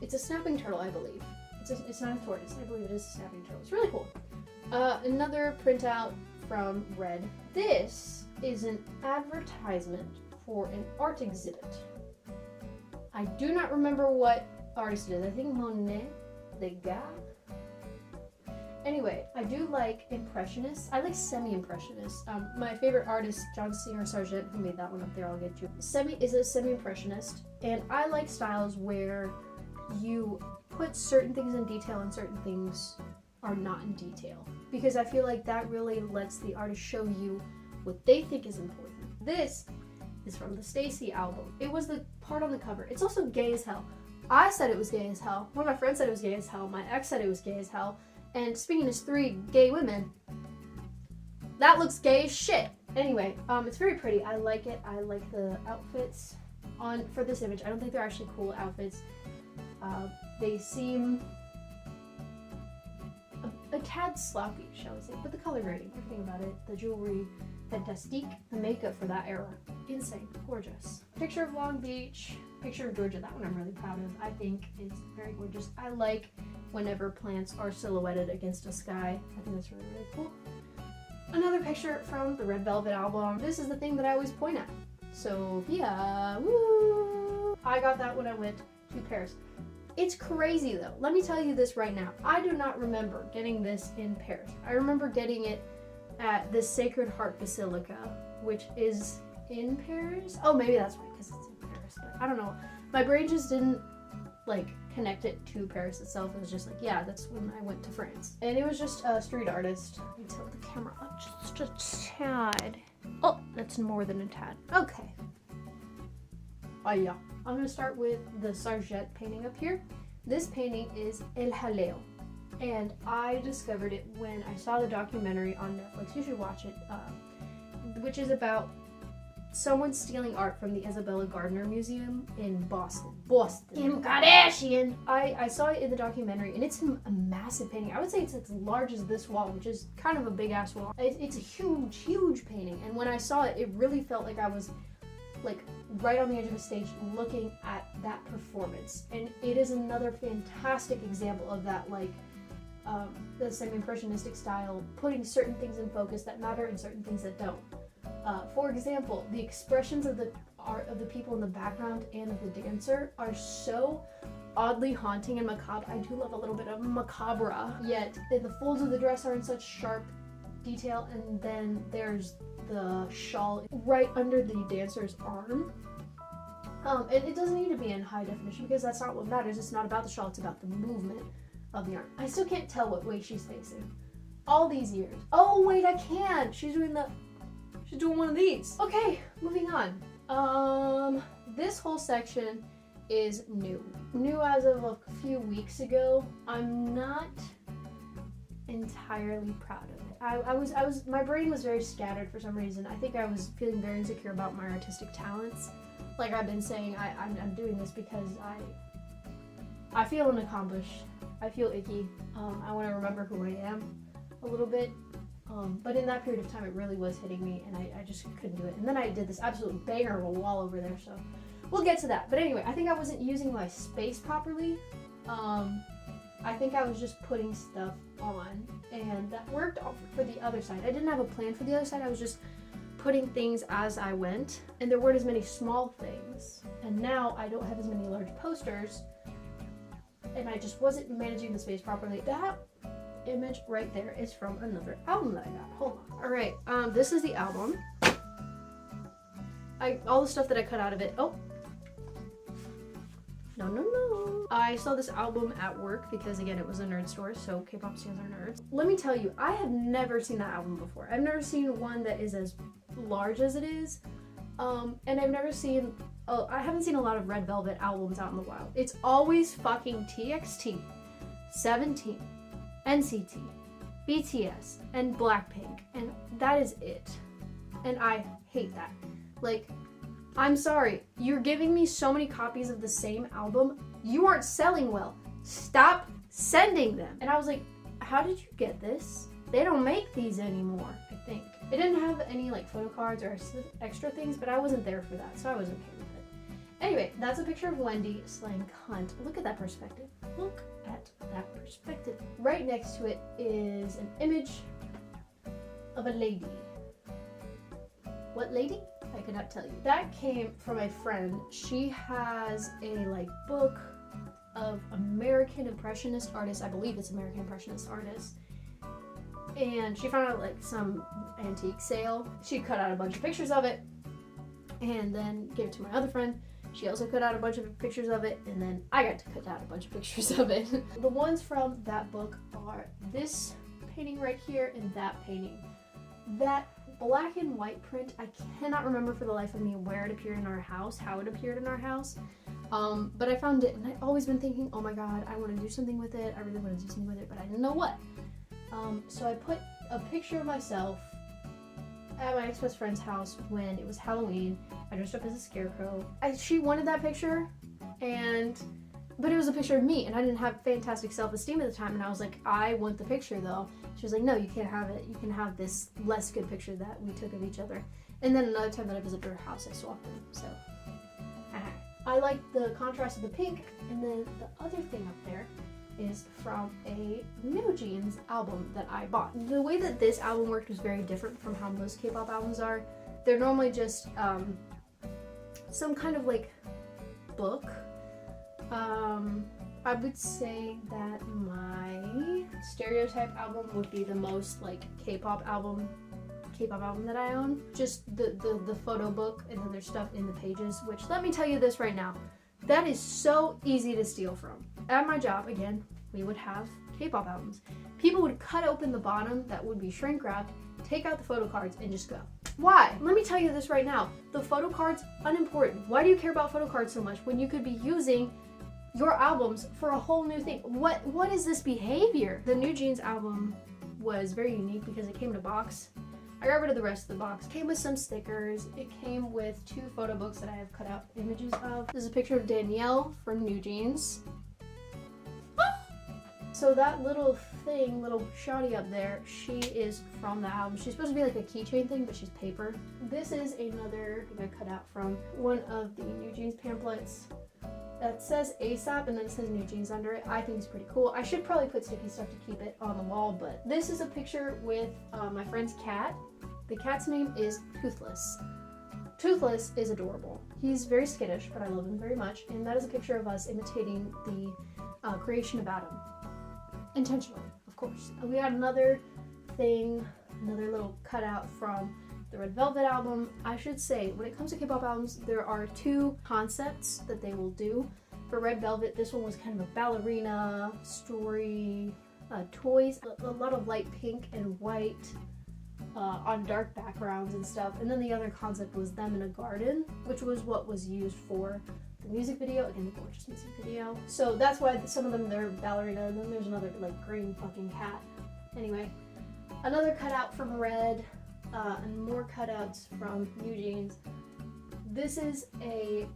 it's a snapping turtle, I believe. It's not a tortoise. I believe it is a snapping turtle. It's really cool. Another printout from Red. This is an advertisement for an art exhibit. I do not remember what artist it is. I think Monet, Degas. Anyway, I do like Impressionists. I like semi-Impressionists. My favorite artist, John Singer Sargent, who made that one up there, I'll get you. Is a semi-Impressionist, and I like styles where you put certain things in detail and certain things are not in detail. Because I feel like that really lets the artist show you what they think is important. This is from the Stacy album. It was the part on the cover. It's also gay as hell. I said it was gay as hell. One of my friends said it was gay as hell. My ex said it was gay as hell. And speaking as 3 gay women, that looks gay as shit. Anyway, it's very pretty. I like it. I like the outfits for this image. I don't think they're actually cool outfits. They seem a tad sloppy, shall we say, but the color grading, everything about it, the jewelry, fantastique, the makeup for that era, insane, gorgeous. Picture of Long Beach, picture of Georgia, that one I'm really proud of. I think it's very gorgeous. I like whenever plants are silhouetted against a sky. I think that's really, really cool. Another picture from the Red Velvet album. This is the thing that I always point at. Sophia, woo! I got that when I went to Paris. It's crazy though. Let me tell you this right now. I do not remember getting this in Paris. I remember getting it at the Sacred Heart Basilica, which is in Paris. Oh, maybe that's right, because it's in Paris, but I don't know. My brain just didn't like connect it to Paris itself. It was just like, yeah, that's when I went to France. And it was just a street artist. Let me tilt the camera up just a tad. Oh, that's more than a tad. Okay. Oh yeah. I'm gonna start with the Sargent painting up here. This painting is El Jaleo, and I discovered it when I saw the documentary on Netflix. You should watch it, which is about someone stealing art from the Isabella Gardner Museum in Boston. Kim Kardashian! I saw it in the documentary, and it's a massive painting. I would say it's as large as this wall, which is kind of a big ass wall. It's a huge, huge painting, and when I saw it, it really felt like I was like right on the edge of a stage looking at that performance. And it is another fantastic example of that, like the semi-impressionistic style, putting certain things in focus that matter and certain things that don't. For example, the expressions of the art of the people in the background and of the dancer are so oddly haunting and macabre. I do love a little bit of macabre, yet the folds of the dress are in such sharp detail, and then there's the shawl right under the dancer's arm. And it doesn't need to be in high definition because that's not what matters. It's not about the shawl, it's about the movement of the arm. I still can't tell what way she's facing all these years. Oh wait, I can! She's doing one of these. Okay, moving on. This whole section is new as of a few weeks ago. I'm not entirely proud of it. My brain was very scattered for some reason. I think I was feeling very insecure about my artistic talents. Like I've been saying, I'm doing this because I feel unaccomplished. I feel icky. I want to remember who I am a little bit. But in that period of time, it really was hitting me, and I just couldn't do it. And then I did this absolute banger of a wall over there, so we'll get to that. But anyway, I think I wasn't using my space properly. I think I was just putting stuff on, and that worked for the other side. I didn't have a plan for the other side. I was just putting things as I went, and there weren't as many small things. And now I don't have as many large posters, and I just wasn't managing the space properly. That image right there is from another album that I got. Hold on. All right, this is the album. All the stuff that I cut out of it. Oh. No. I saw this album at work because, again, it was a nerd store, so K-pop stans are nerds. Let me tell you, I have never seen that album before. I've never seen one that is as large as it is, and I've never seen, I haven't seen a lot of Red Velvet albums out in the wild. It's always fucking TXT, 17, NCT, BTS, and Blackpink, and that is it. And I hate that. Like, I'm sorry, you're giving me so many copies of the same album. You aren't selling well. Stop sending them. And I was like, how did you get this? They don't make these anymore, I think. It didn't have any like photo cards or extra things, but I wasn't there for that, so I was okay with it. Anyway, that's a picture of Wendy slaying cunt. Look at that perspective. Look at that perspective. Right next to it is an image of a lady. What lady? I could not tell you. That came from a friend. She has a like book of American Impressionist artists. I believe it's American Impressionist artists. And she found out like some antique sale. She cut out a bunch of pictures of it and then gave it to my other friend. She also cut out a bunch of pictures of it, and then I got to cut out a bunch of pictures of it. The ones from that book are this painting right here and that painting. That black and white print. I cannot remember for the life of me where it appeared in our house, how it appeared in our house. But I found it, and I've always been thinking, oh my god, I want to do something with it. I really want to do something with it, but I didn't know what. So I put a picture of myself at my ex-best friend's house when it was Halloween. I dressed up as a scarecrow. She wanted that picture, but it was a picture of me, and I didn't have fantastic self-esteem at the time, and I was like, I want the picture though. She was like, no, you can't have it. You can have this less good picture that we took of each other. And then another time that I visited her house, I swapped them, so. I like the contrast of the pink, and then the other thing up there is from a New Jeans album that I bought. The way that this album worked was very different from how most K-pop albums are. They're normally just some kind of like book. I would say that my Stereotype album would be the most like K-pop album that I own. Just the photo book, and then there's stuff in the pages, which, let me tell you this right now, that is so easy to steal from. At my job, again, we would have K-pop albums. People would cut open the bottom that would be shrink wrapped, take out the photo cards, and just go. Why? Let me tell you this right now. The photo cards, unimportant. Why do you care about photo cards so much when you could be using your albums for a whole new thing? What is this behavior? The New Jeans album was very unique because it came in a box. I got rid of the rest of the box. It came with some stickers. It came with 2 photo books that I have cut out images of. This is a picture of Danielle from New Jeans. So that little thing, little shawty up there, she is from the album. She's supposed to be like a keychain thing, but she's paper. This is another thing I cut out from one of the New Jeans pamphlets that says ASAP, and then it says New Jeans under it. I think it's pretty cool. I should probably put sticky stuff to keep it on the wall, but this is a picture with my friend's cat. The cat's name is Toothless. Toothless is adorable. He's very skittish, but I love him very much, and that is a picture of us imitating the creation of Adam. Intentionally, of course. And we got another thing, another little cutout from the Red Velvet album. I should say, when it comes to K-pop albums, there are 2 concepts that they will do. For Red Velvet, this one was kind of a ballerina story, toys, a lot of light pink and white on dark backgrounds and stuff. And then the other concept was them in a garden, which was what was used for the music video. Again, the gorgeous music video. So that's why some of them, they're ballerina, and then there's another like green fucking cat. Anyway, another cutout from Red, and more cutouts from New Jeans. This is a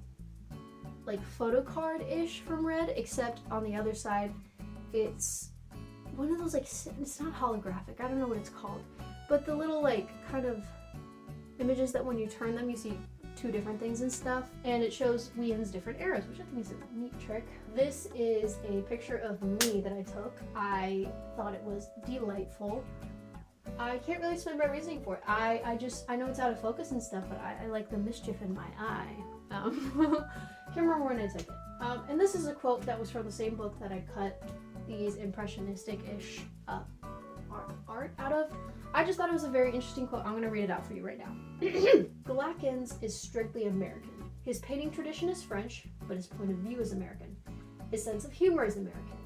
like photo card-ish from Red, except on the other side, it's one of those like, it's not holographic, I don't know what it's called, but the little like kind of images that when you turn them, you see 2 different things and stuff, and it shows Wheelin's different eras, which I think is a neat trick. This is a picture of me that I took. I thought it was delightful. I can't really explain my reasoning for it. I know it's out of focus and stuff, but I like the mischief in my eye. Can't remember when I took it. And this is a quote that was from the same book that I cut these impressionistic-ish art out of. I just thought it was a very interesting quote. I'm going to read it out for you right now. Galakins is strictly American. His painting tradition is French, but his point of view is American. His sense of humor is American.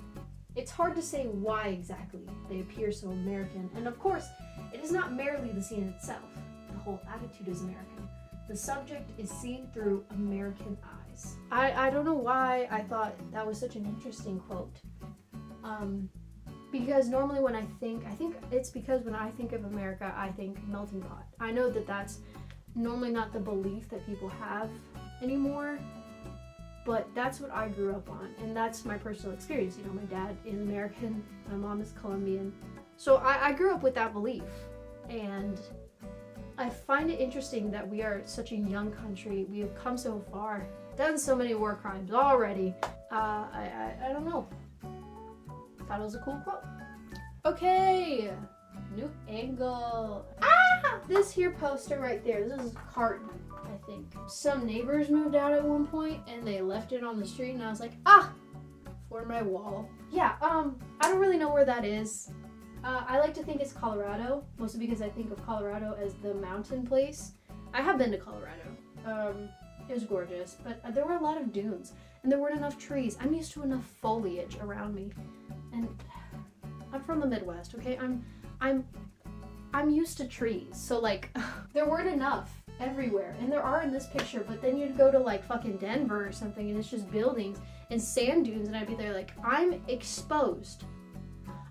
It's hard to say why exactly they appear so American, and of course, it is not merely the scene itself. The whole attitude is American. The subject is seen through American eyes. I don't know why I thought that was such an interesting quote. Because normally when I think it's because when I think of America, I think melting pot. I know that that's normally not the belief that people have anymore, but that's what I grew up on, and that's my personal experience. You know, my dad is American, my mom is Colombian, so I grew up with that belief, and I find it interesting that we are such a young country. We have come so far, done so many war crimes already. I don't know. Thought it was a cool quote. Okay, new angle. This here poster right there, this is carton, I think. Some neighbors moved out at one point and they left it on the street, and I was like, for my wall. Yeah, I don't really know where that is. I like to think it's Colorado, mostly because I think of Colorado as the mountain place. I have been to Colorado. It was gorgeous, but there were a lot of dunes and there weren't enough trees. I'm used to enough foliage around me, and I'm from the Midwest, okay? I'm I'm used to trees, so like there weren't enough everywhere, and there are in this picture, but then you'd go to like fucking Denver or something and it's just buildings and sand dunes, and I'd be there like, I'm exposed.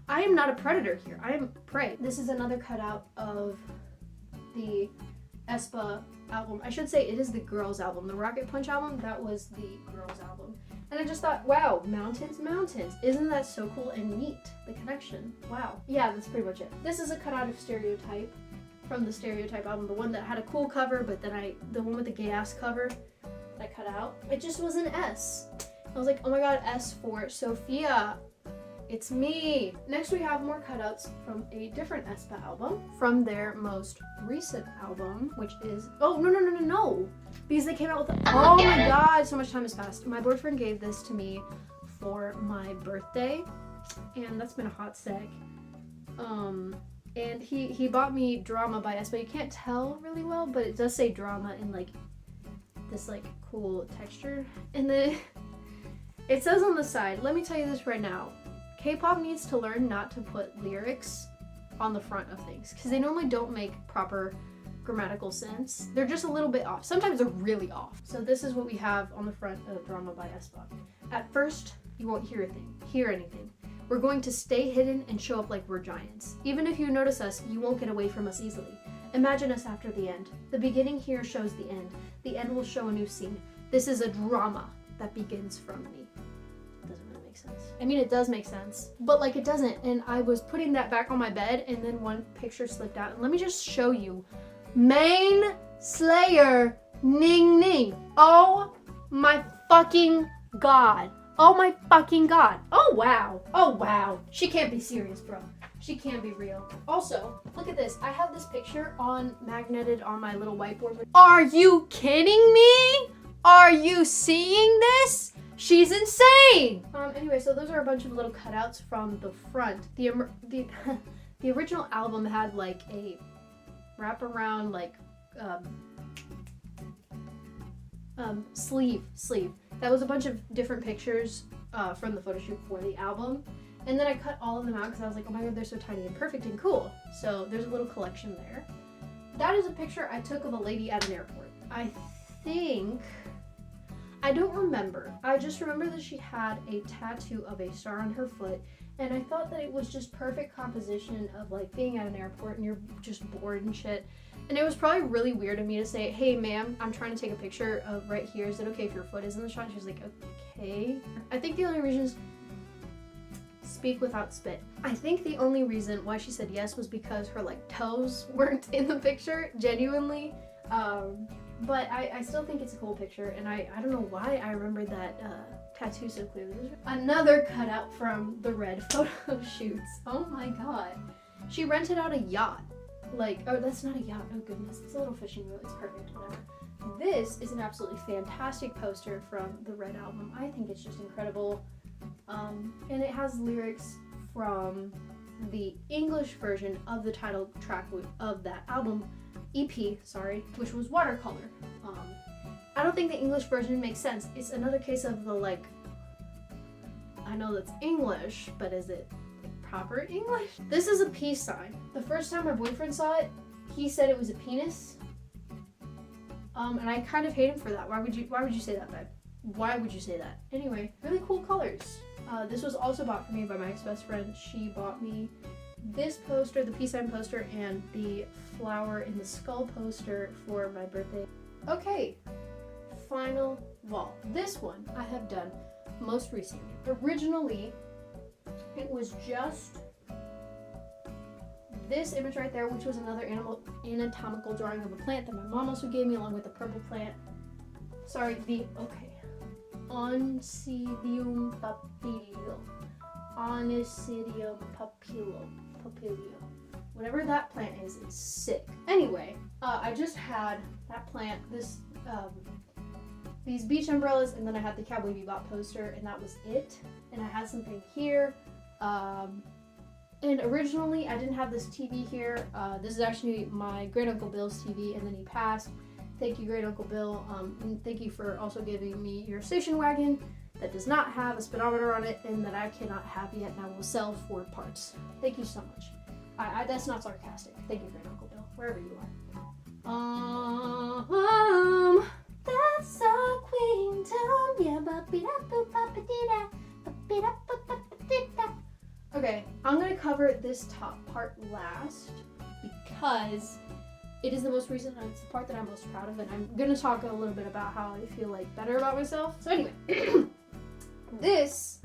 I am not a predator here, I am prey. This is another cutout of the aespa album. I should say it is the girls album. The Rocket Punch album, that was the girls album. And I just thought, wow, mountains. Isn't that so cool and neat? The connection. Wow. Yeah, that's pretty much it. This is a cutout of Stereotype from the Stereotype album. The one that had a cool cover, but then the one with the gay ass cover that I cut out. It just was an S. I was like, oh my god, S for Sophia. It's me. Next we have more cutouts from a different aespa album, from their most recent album, which is, oh, no. Because they came out with, oh my god, so much time has passed. My boyfriend gave this to me for my birthday, and that's been a hot sec. And he bought me Drama by aespa. You can't tell really well, but it does say Drama in like this like cool texture. And then it says on the side, let me tell you this right now, K-pop needs to learn not to put lyrics on the front of things, because they normally don't make proper grammatical sense. They're just a little bit off. Sometimes they're really off. So this is what we have on the front of Drama by aespa. At first, you won't hear anything. We're going to stay hidden and show up like we're giants. Even if you notice us, you won't get away from us easily. Imagine us after the end. The beginning here shows the end. The end will show a new scene. This is a drama that begins from me. Doesn't really make sense. I mean, it does make sense, but like it doesn't. And I was putting that back on my bed, and then one picture slipped out. And let me just show you. Main Slayer Ning Ning. Oh my fucking god. Oh my fucking god. Oh wow. Oh wow. She can't be serious, bro. She can't be real. Also, look at this. I have this picture magneted on my little whiteboard. Are you kidding me? Are you seeing this? She's insane! Anyway, so those are a bunch of little cutouts from the front. The original album had like a wraparound like sleeve. That was a bunch of different pictures from the photo shoot for the album. And then I cut all of them out because I was like, oh my god, they're so tiny and perfect and cool. So there's a little collection there. That is a picture I took of a lady at an airport. I don't remember. I just remember that she had a tattoo of a star on her foot, and I thought that it was just perfect composition of like being at an airport and you're just bored and shit. And it was probably really weird of me to say, hey ma'am, I'm trying to take a picture of right here. Is it okay if your foot is in the shot? She was like, okay. I think the only reason is speak without spit. I think the only reason why she said yes was because her like toes weren't in the picture, genuinely. But I still think it's a cool picture, and I don't know why I remember that tattoo so clearly. Another cutout from the Red photo shoots. Oh my god. She rented out a yacht. Like, oh, that's not a yacht. Oh goodness, it's a little fishing boat. It's perfect, whatever. This is an absolutely fantastic poster from the Red album. I think it's just incredible. And it has lyrics from the English version of the title track of that album, EP, sorry, which was Watercolor. I don't think the English version makes sense. It's another case of the like, I know that's English, but is it like proper English? This is a peace sign. The first time my boyfriend saw it, he said it was a penis. And I kind of hate him for that. Why would you say that, babe? Why would you say that? Anyway, really cool colors. This was also bought for me by my ex-best friend. She bought me this poster, the peace sign poster, and the flower in the skull poster for my birthday. Okay, final wall. This one I have done most recently. Originally, it was just this image right there, which was another anatomical drawing of a plant that my mom also gave me, along with the purple plant. Sorry, Oncidium papilio. Oncidium papilio. Whatever that plant is, it's sick. Anyway, I just had that plant, these beach umbrellas, and then I had the Cowboy Bebop poster, and that was it. And I had something here. And originally, I didn't have this TV here. This is actually my great Uncle Bill's TV, and then he passed. Thank you, great Uncle Bill. And thank you for also giving me your station wagon that does not have a speedometer on it and that I cannot have yet and I will sell for parts. Thank you so much. That's not sarcastic. Thank you, Great Uncle Bill, wherever you are. That's our queendom. Okay, I'm gonna cover this top part last because it is the most recent and it's the part that I'm most proud of, and I'm gonna talk a little bit about how I feel like better about myself. So anyway, this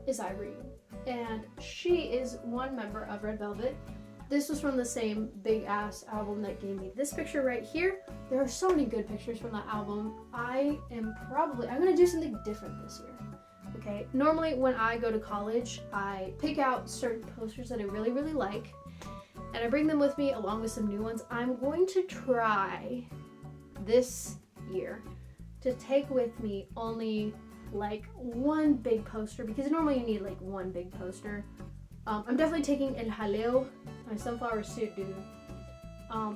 is Irene, and she is one member of Red Velvet. This was from the same big ass album that gave me this picture right here. There are so many good pictures from that album. I'm gonna do something different this year. Okay, normally when I go to college, I pick out certain posters that I really, really like, and I bring them with me along with some new ones. I'm going to try this year to take with me only like one big poster, because normally you need like one big poster. I'm definitely taking El Jaleo, my sunflower suit dude.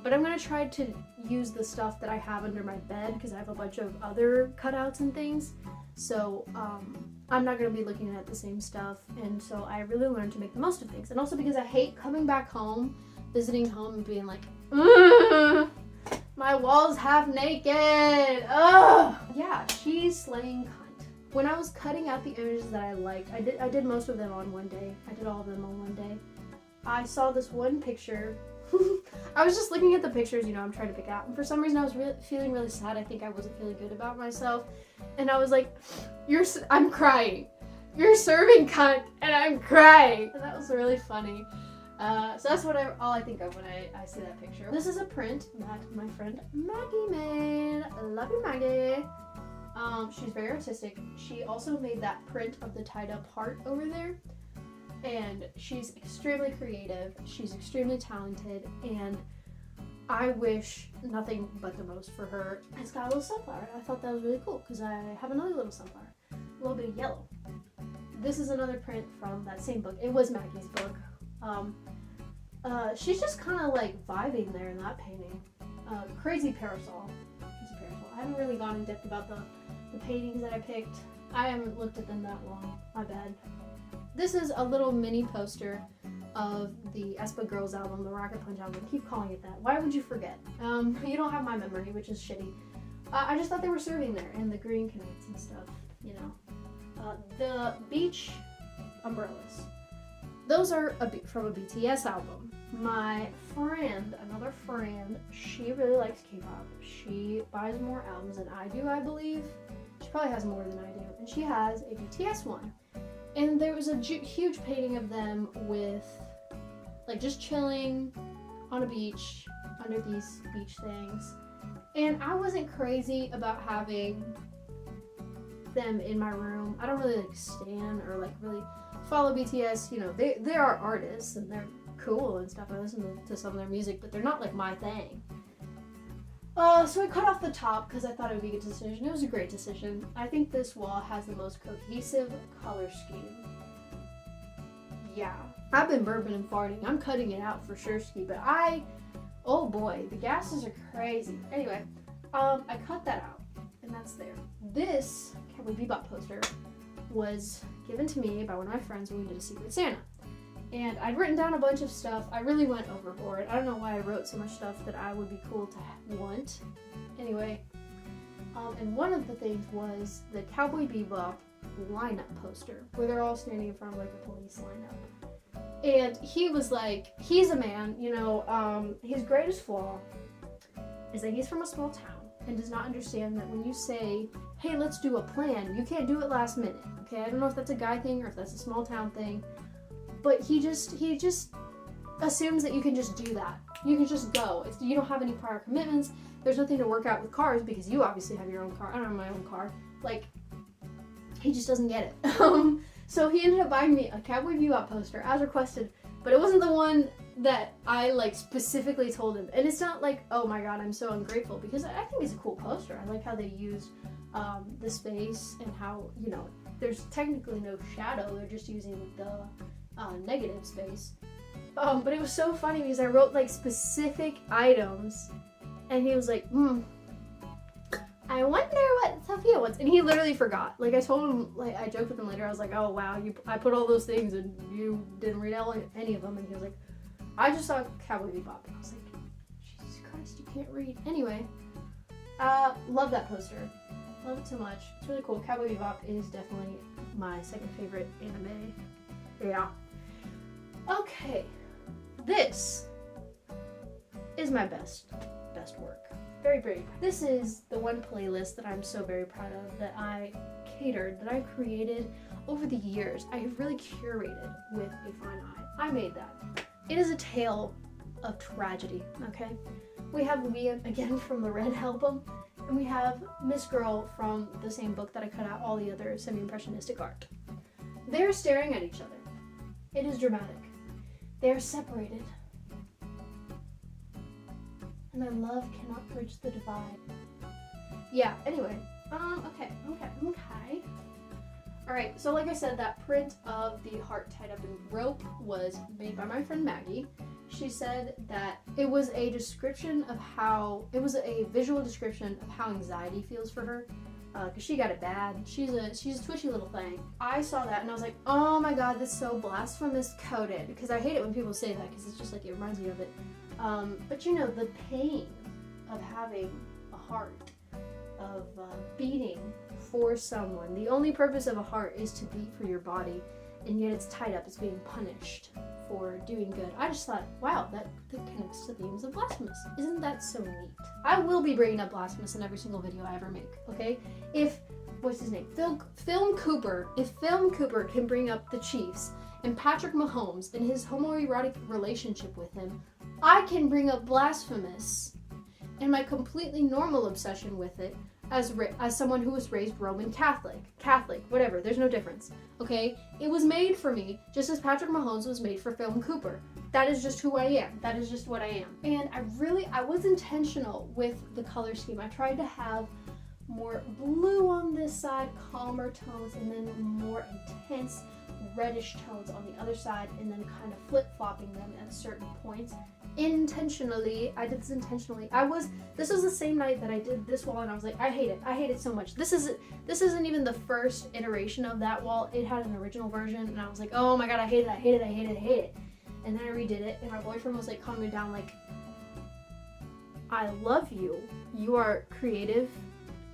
But I'm gonna try to use the stuff that I have under my bed because I have a bunch of other cutouts and things. So I'm not gonna be looking at the same stuff, and so I really learned to make the most of things. And also because I hate coming back home, visiting home, and being like, my wall's half naked. Ugh. Yeah, she's slaying cunt. When I was cutting out the images that I liked, I did most of them on one day. I did all of them on one day. I saw this one picture. I was just looking at the pictures, you know, I'm trying to pick out. And for some reason I was feeling really sad. I think I wasn't feeling good about myself. And I was like, I'm crying. You're serving cunt and I'm crying. And that was really funny. So that's all I think of when I see that picture. This is a print that my friend Maggie made. Love you, Maggie. She's very artistic. She also made that print of the tied up heart over there. And she's extremely creative. She's extremely talented. And I wish nothing but the most for her. It's got a little sunflower. I thought that was really cool because I have another little sunflower. A little bit of yellow. This is another print from that same book. It was Maggie's book. She's just kind of like vibing there in that painting. Crazy parasol. I haven't really gone in depth about the paintings that I picked. I haven't looked at them that long. My bad. This is a little mini poster of the aespa Girls album, the Rocket Punch album. I keep calling it that. Why would you forget? You don't have my memory, which is shitty. I just thought they were serving there, and the green connects and stuff, you know. The beach umbrellas. Those are from a BTS album. My friend, another friend, she really likes K-pop. She buys more albums than I do, I believe. She probably has more than I do. And she has a BTS one. And there was a huge painting of them with, like, just chilling on a beach under these beach things. And I wasn't crazy about having them in my room. I don't really, like, stan or, like, really follow BTS. You know, they are artists and they're cool and stuff. I listen to some of their music, but they're not, like, my thing. So I cut off the top because I thought it would be a good decision. It was a great decision. I think this wall has the most cohesive color scheme. Yeah. I've been burping and farting. I'm cutting it out for sure, ski, but oh boy, the gases are crazy. Anyway, I cut that out, and that's there. This Cowboy Bebop poster was given to me by one of my friends when we did a Secret Santa. And I'd written down a bunch of stuff. I really went overboard. I don't know why I wrote so much stuff that I would be cool to want. Anyway, and one of the things was the Cowboy Bebop lineup poster, where they're all standing in front of like a police lineup. And he was like, he's a man, you know, his greatest flaw is that he's from a small town and does not understand that when you say, hey, let's do a plan, you can't do it last minute, okay? I don't know if that's a guy thing or if that's a small town thing. But he just assumes that you can just do that. You can just go. You don't have any prior commitments. There's nothing to work out with cars because you obviously have your own car. I don't have my own car. Like, he just doesn't get it. So he ended up buying me a Cowboy Bebop poster as requested, but it wasn't the one that I like specifically told him. And it's not like, oh my god, I'm so ungrateful, because I think it's a cool poster. I like how they used the space and how, you know, there's technically no shadow. They're just using the negative space. But it was so funny because I wrote like specific items and he was like, I wonder what Sophia wants. And he literally forgot. Like I told him, like I joked with him later, I was like, oh wow, I put all those things and you didn't read any of them. And he was like, I just saw Cowboy Bebop and I was like, Jesus Christ, you can't read. Anyway, love that poster. Love it so much. It's really cool. Cowboy Bebop is definitely my second favorite anime. Yeah. Okay. This is my best work. Very, very proud. This is the one playlist that I'm so very proud of, that I catered, that I created over the years. I have really curated with a fine eye. I made that. It is a tale of tragedy, okay? We have Liam again from the Red album, and we have Miss Girl from the same book that I cut out all the other semi-impressionistic art. They're staring at each other. It is dramatic. They are separated. And their love cannot bridge the divide. Yeah, anyway. Okay. Alright, so like I said, that print of the heart tied up in rope was made by my friend Maggie. She said that it was a description of how, it was a visual description of how anxiety feels for her. Because she got it bad. She's a twitchy little thing. I saw that and I was like, oh my god, that's so blasphemous coded. Because I hate it when people say that, because it's just like, it reminds me of it. But you know, the pain of having a heart, of beating for someone. The only purpose of a heart is to beat for your body, and yet it's tied up, it's being punished for doing good. I just thought, wow, that connects to themes of Blasphemous. Isn't that so neat? I will be bringing up Blasphemous in every single video I ever make, okay? If, what's his name? Film Cooper. If Film Cooper can bring up the Chiefs and Patrick Mahomes and his homoerotic relationship with him, I can bring up Blasphemous and my completely normal obsession with it as someone who was raised Roman Catholic, whatever, there's no difference, okay? It was made for me just as Patrick Mahomes was made for Film Cooper. That is just who I am. That is just what I am. And I was intentional with the color scheme. I tried to have more blue on this side, calmer tones, and then more intense reddish tones on the other side, and then kind of flip-flopping them at certain points. Intentionally, I did this intentionally. This was the same night that I did this wall, and I was like, I hate it so much. This isn't even the first iteration of that wall. It had an original version, and I was like, oh my god, I hate it. And then I redid it, and my boyfriend was like calming me down, like, I love you. You are creative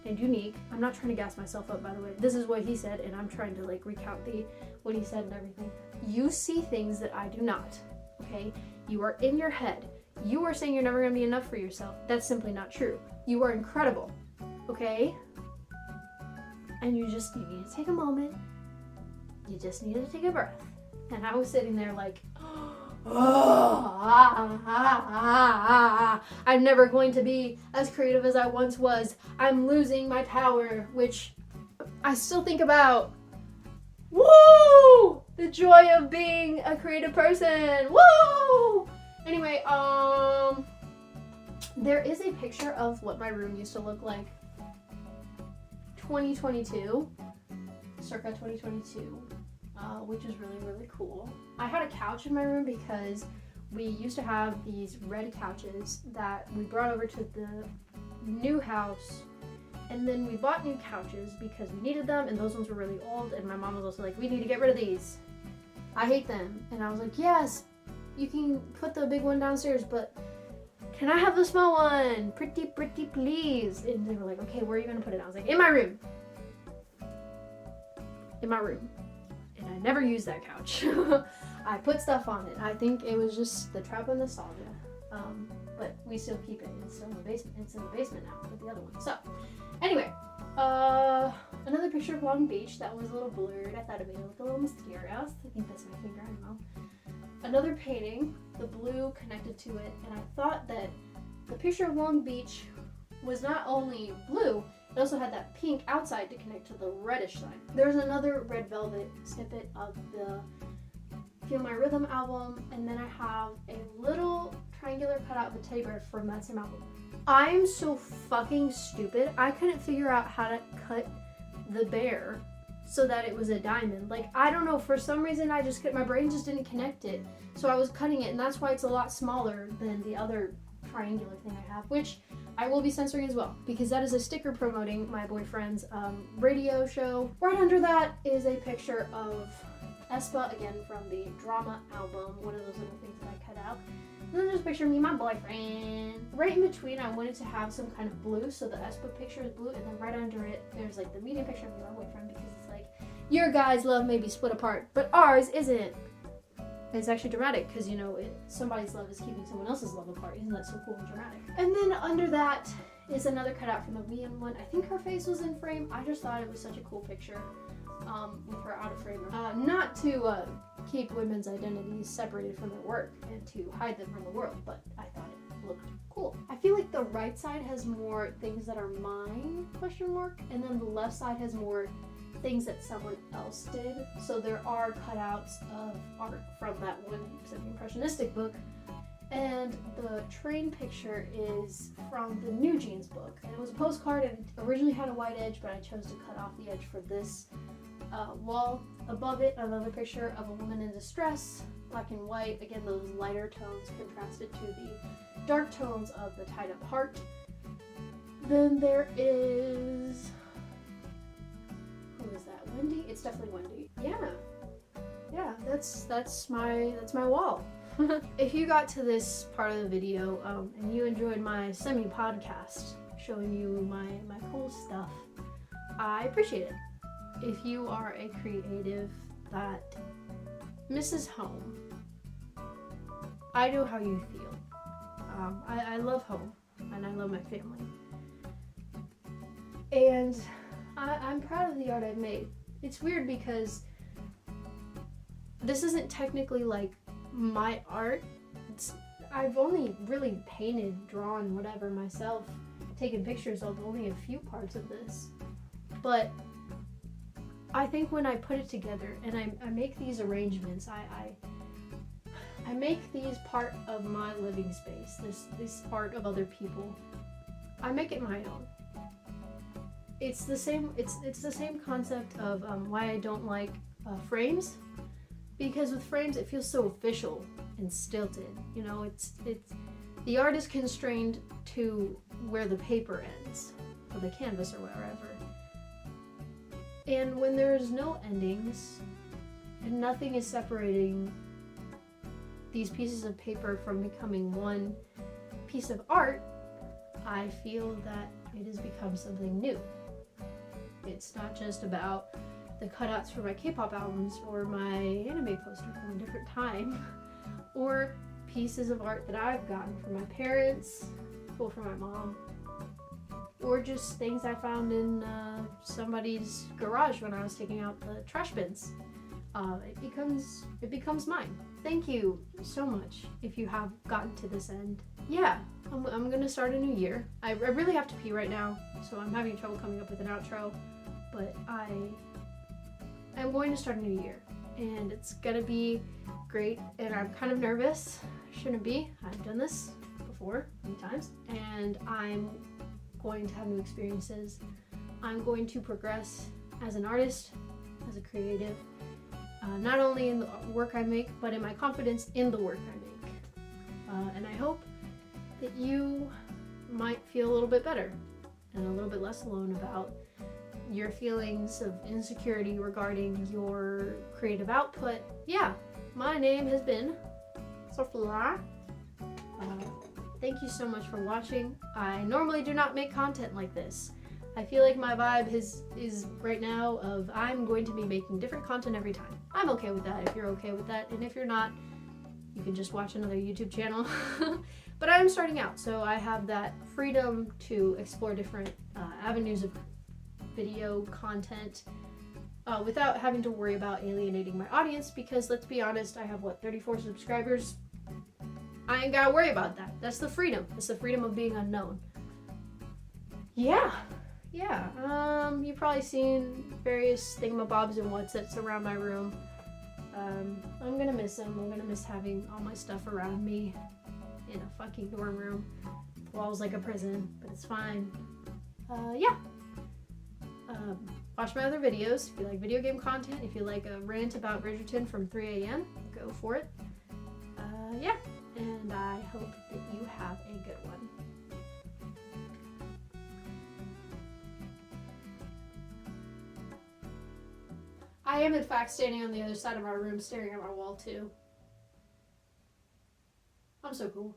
and unique. I'm not trying to gas myself up, by the way. This is what he said, and I'm trying to like recount what he said and everything. You see things that I do not, okay? You are in your head. You are saying you're never gonna be enough for yourself. That's simply not true. You are incredible, okay? And you just need to take a moment. You just need to take a breath. And I was sitting there like, I'm never going to be as creative as I once was. I'm losing my power, which I still think about. Woo! The joy of being a creative person. Woo! Anyway, there is a picture of what my room used to look like 2022, circa 2022. Which is really, really cool. I had a couch in my room because we used to have these red couches that we brought over to the new house, and then we bought new couches because we needed them, and those ones were really old, and my mom was also like, we need to get rid of these. I hate them. And I was like, yes, you can put the big one downstairs, but can I have the small one? Pretty please. And they were like, okay, where are you gonna put it? I was like, in my room. In my room. And I never used that couch. I put stuff on it. I think it was just the trap of nostalgia. But we still keep it. It's still in the basement. It's in the basement now with the other one. So, anyway, another picture of Long Beach that was a little blurred. I thought it made it look a little mysterious. I think that's my finger. I don't know. Another painting, the blue connected to it, and I thought that the picture of Long Beach was not only blue, it also had that pink outside to connect to the reddish side. There's another Red Velvet snippet of the Feel My Rhythm album, and then I have a little triangular cutout of a teddy bear from that same album. I'm so fucking stupid. I couldn't figure out how to cut the bear so that it was a diamond. Like, I don't know, for some reason my brain just didn't connect it. So I was cutting it, and that's why it's a lot smaller than the other triangular thing I have, which I will be censoring as well, because that is a sticker promoting my boyfriend's radio show. Right under that is a picture of Espa, again from the drama album, one of those little things that I cut out. And then there's a picture of me and my boyfriend. Right in between, I wanted to have some kind of blue, so the Espa picture is blue, and then right under it, there's like the medium picture of me and my boyfriend, because it's like, your guys' love may be split apart, but ours isn't. And it's actually dramatic, because, you know, somebody's love is keeping someone else's love apart. Isn't that so cool and dramatic? And then under that is another cutout from the Liam one. I think her face was in frame. I just thought it was such a cool picture with her out of frame. Not to keep women's identities separated from their work and to hide them from the world, but I thought it looked cool. I feel like the right side has more things that are mine, question mark, and then the left side has more things that someone else did. So there are cutouts of art from that one semi-impressionistic book, and the train picture is from the New Jeans book, and it was a postcard and it originally had a white edge, but I chose to cut off the edge for this wall. Above it, another picture of a woman in distress, black and white, again those lighter tones contrasted to the dark tones of the tied up heart. Then there is, who is that? Wendy? It's definitely Wendy. Yeah, that's my wall. If you got to this part of the video and you enjoyed my semi-podcast showing you my cool stuff, I appreciate it. If you are a creative that misses home, I know how you feel. I love home and I love my family. And I'm proud of the art I've made. It's weird because this isn't technically like my art. I've only really painted, drawn, whatever myself, taken pictures of only a few parts of this. But I think when I put it together and I make these arrangements, I make these part of my living space, this part of other people. I make it my own. It's the same concept of why I don't like frames, because with frames it feels so official and stilted. You know, it's the art is constrained to where the paper ends, or the canvas, or wherever. And when there's no endings and nothing is separating these pieces of paper from becoming one piece of art, I feel that it has become something new. It's not just about the cutouts for my K-pop albums or my anime poster from a different time, or pieces of art that I've gotten from my parents or from my mom, or just things I found in somebody's garage when I was taking out the trash bins. It becomes mine. Thank you so much if you have gotten to this end. Yeah, I'm gonna start a new year. I really have to pee right now, so I'm having trouble coming up with an outro, but I'm going to start a new year, and it's gonna be great, and I'm kind of nervous. Shouldn't be. I've done this before many times, and I'm going to have new experiences. I'm going to progress as an artist, as a creative, not only in the work I make, but in my confidence in the work I make. And I hope that you might feel a little bit better and a little bit less alone about your feelings of insecurity regarding your creative output. Yeah, my name has been Sophia. Thank you so much for watching. I normally do not make content like this. I feel like my vibe is right now of I'm going to be making different content every time. I'm okay with that if you're okay with that, and if you're not, you can just watch another YouTube channel. But I'm starting out, so I have that freedom to explore different avenues of video content without having to worry about alienating my audience, because let's be honest, I have 34 subscribers. I ain't gotta worry about that. That's the freedom. It's the freedom of being unknown. Yeah. You've probably seen various thingamabobs and what's that's around my room. I'm gonna miss them. I'm gonna miss having all my stuff around me in a fucking dorm room. The wall's like a prison, but it's fine. Watch my other videos if you like video game content. If you like a rant about Bridgerton from 3 a.m., go for it. And I hope that you have a good one. I am, in fact, standing on the other side of my room staring at my wall, too. I'm so cool.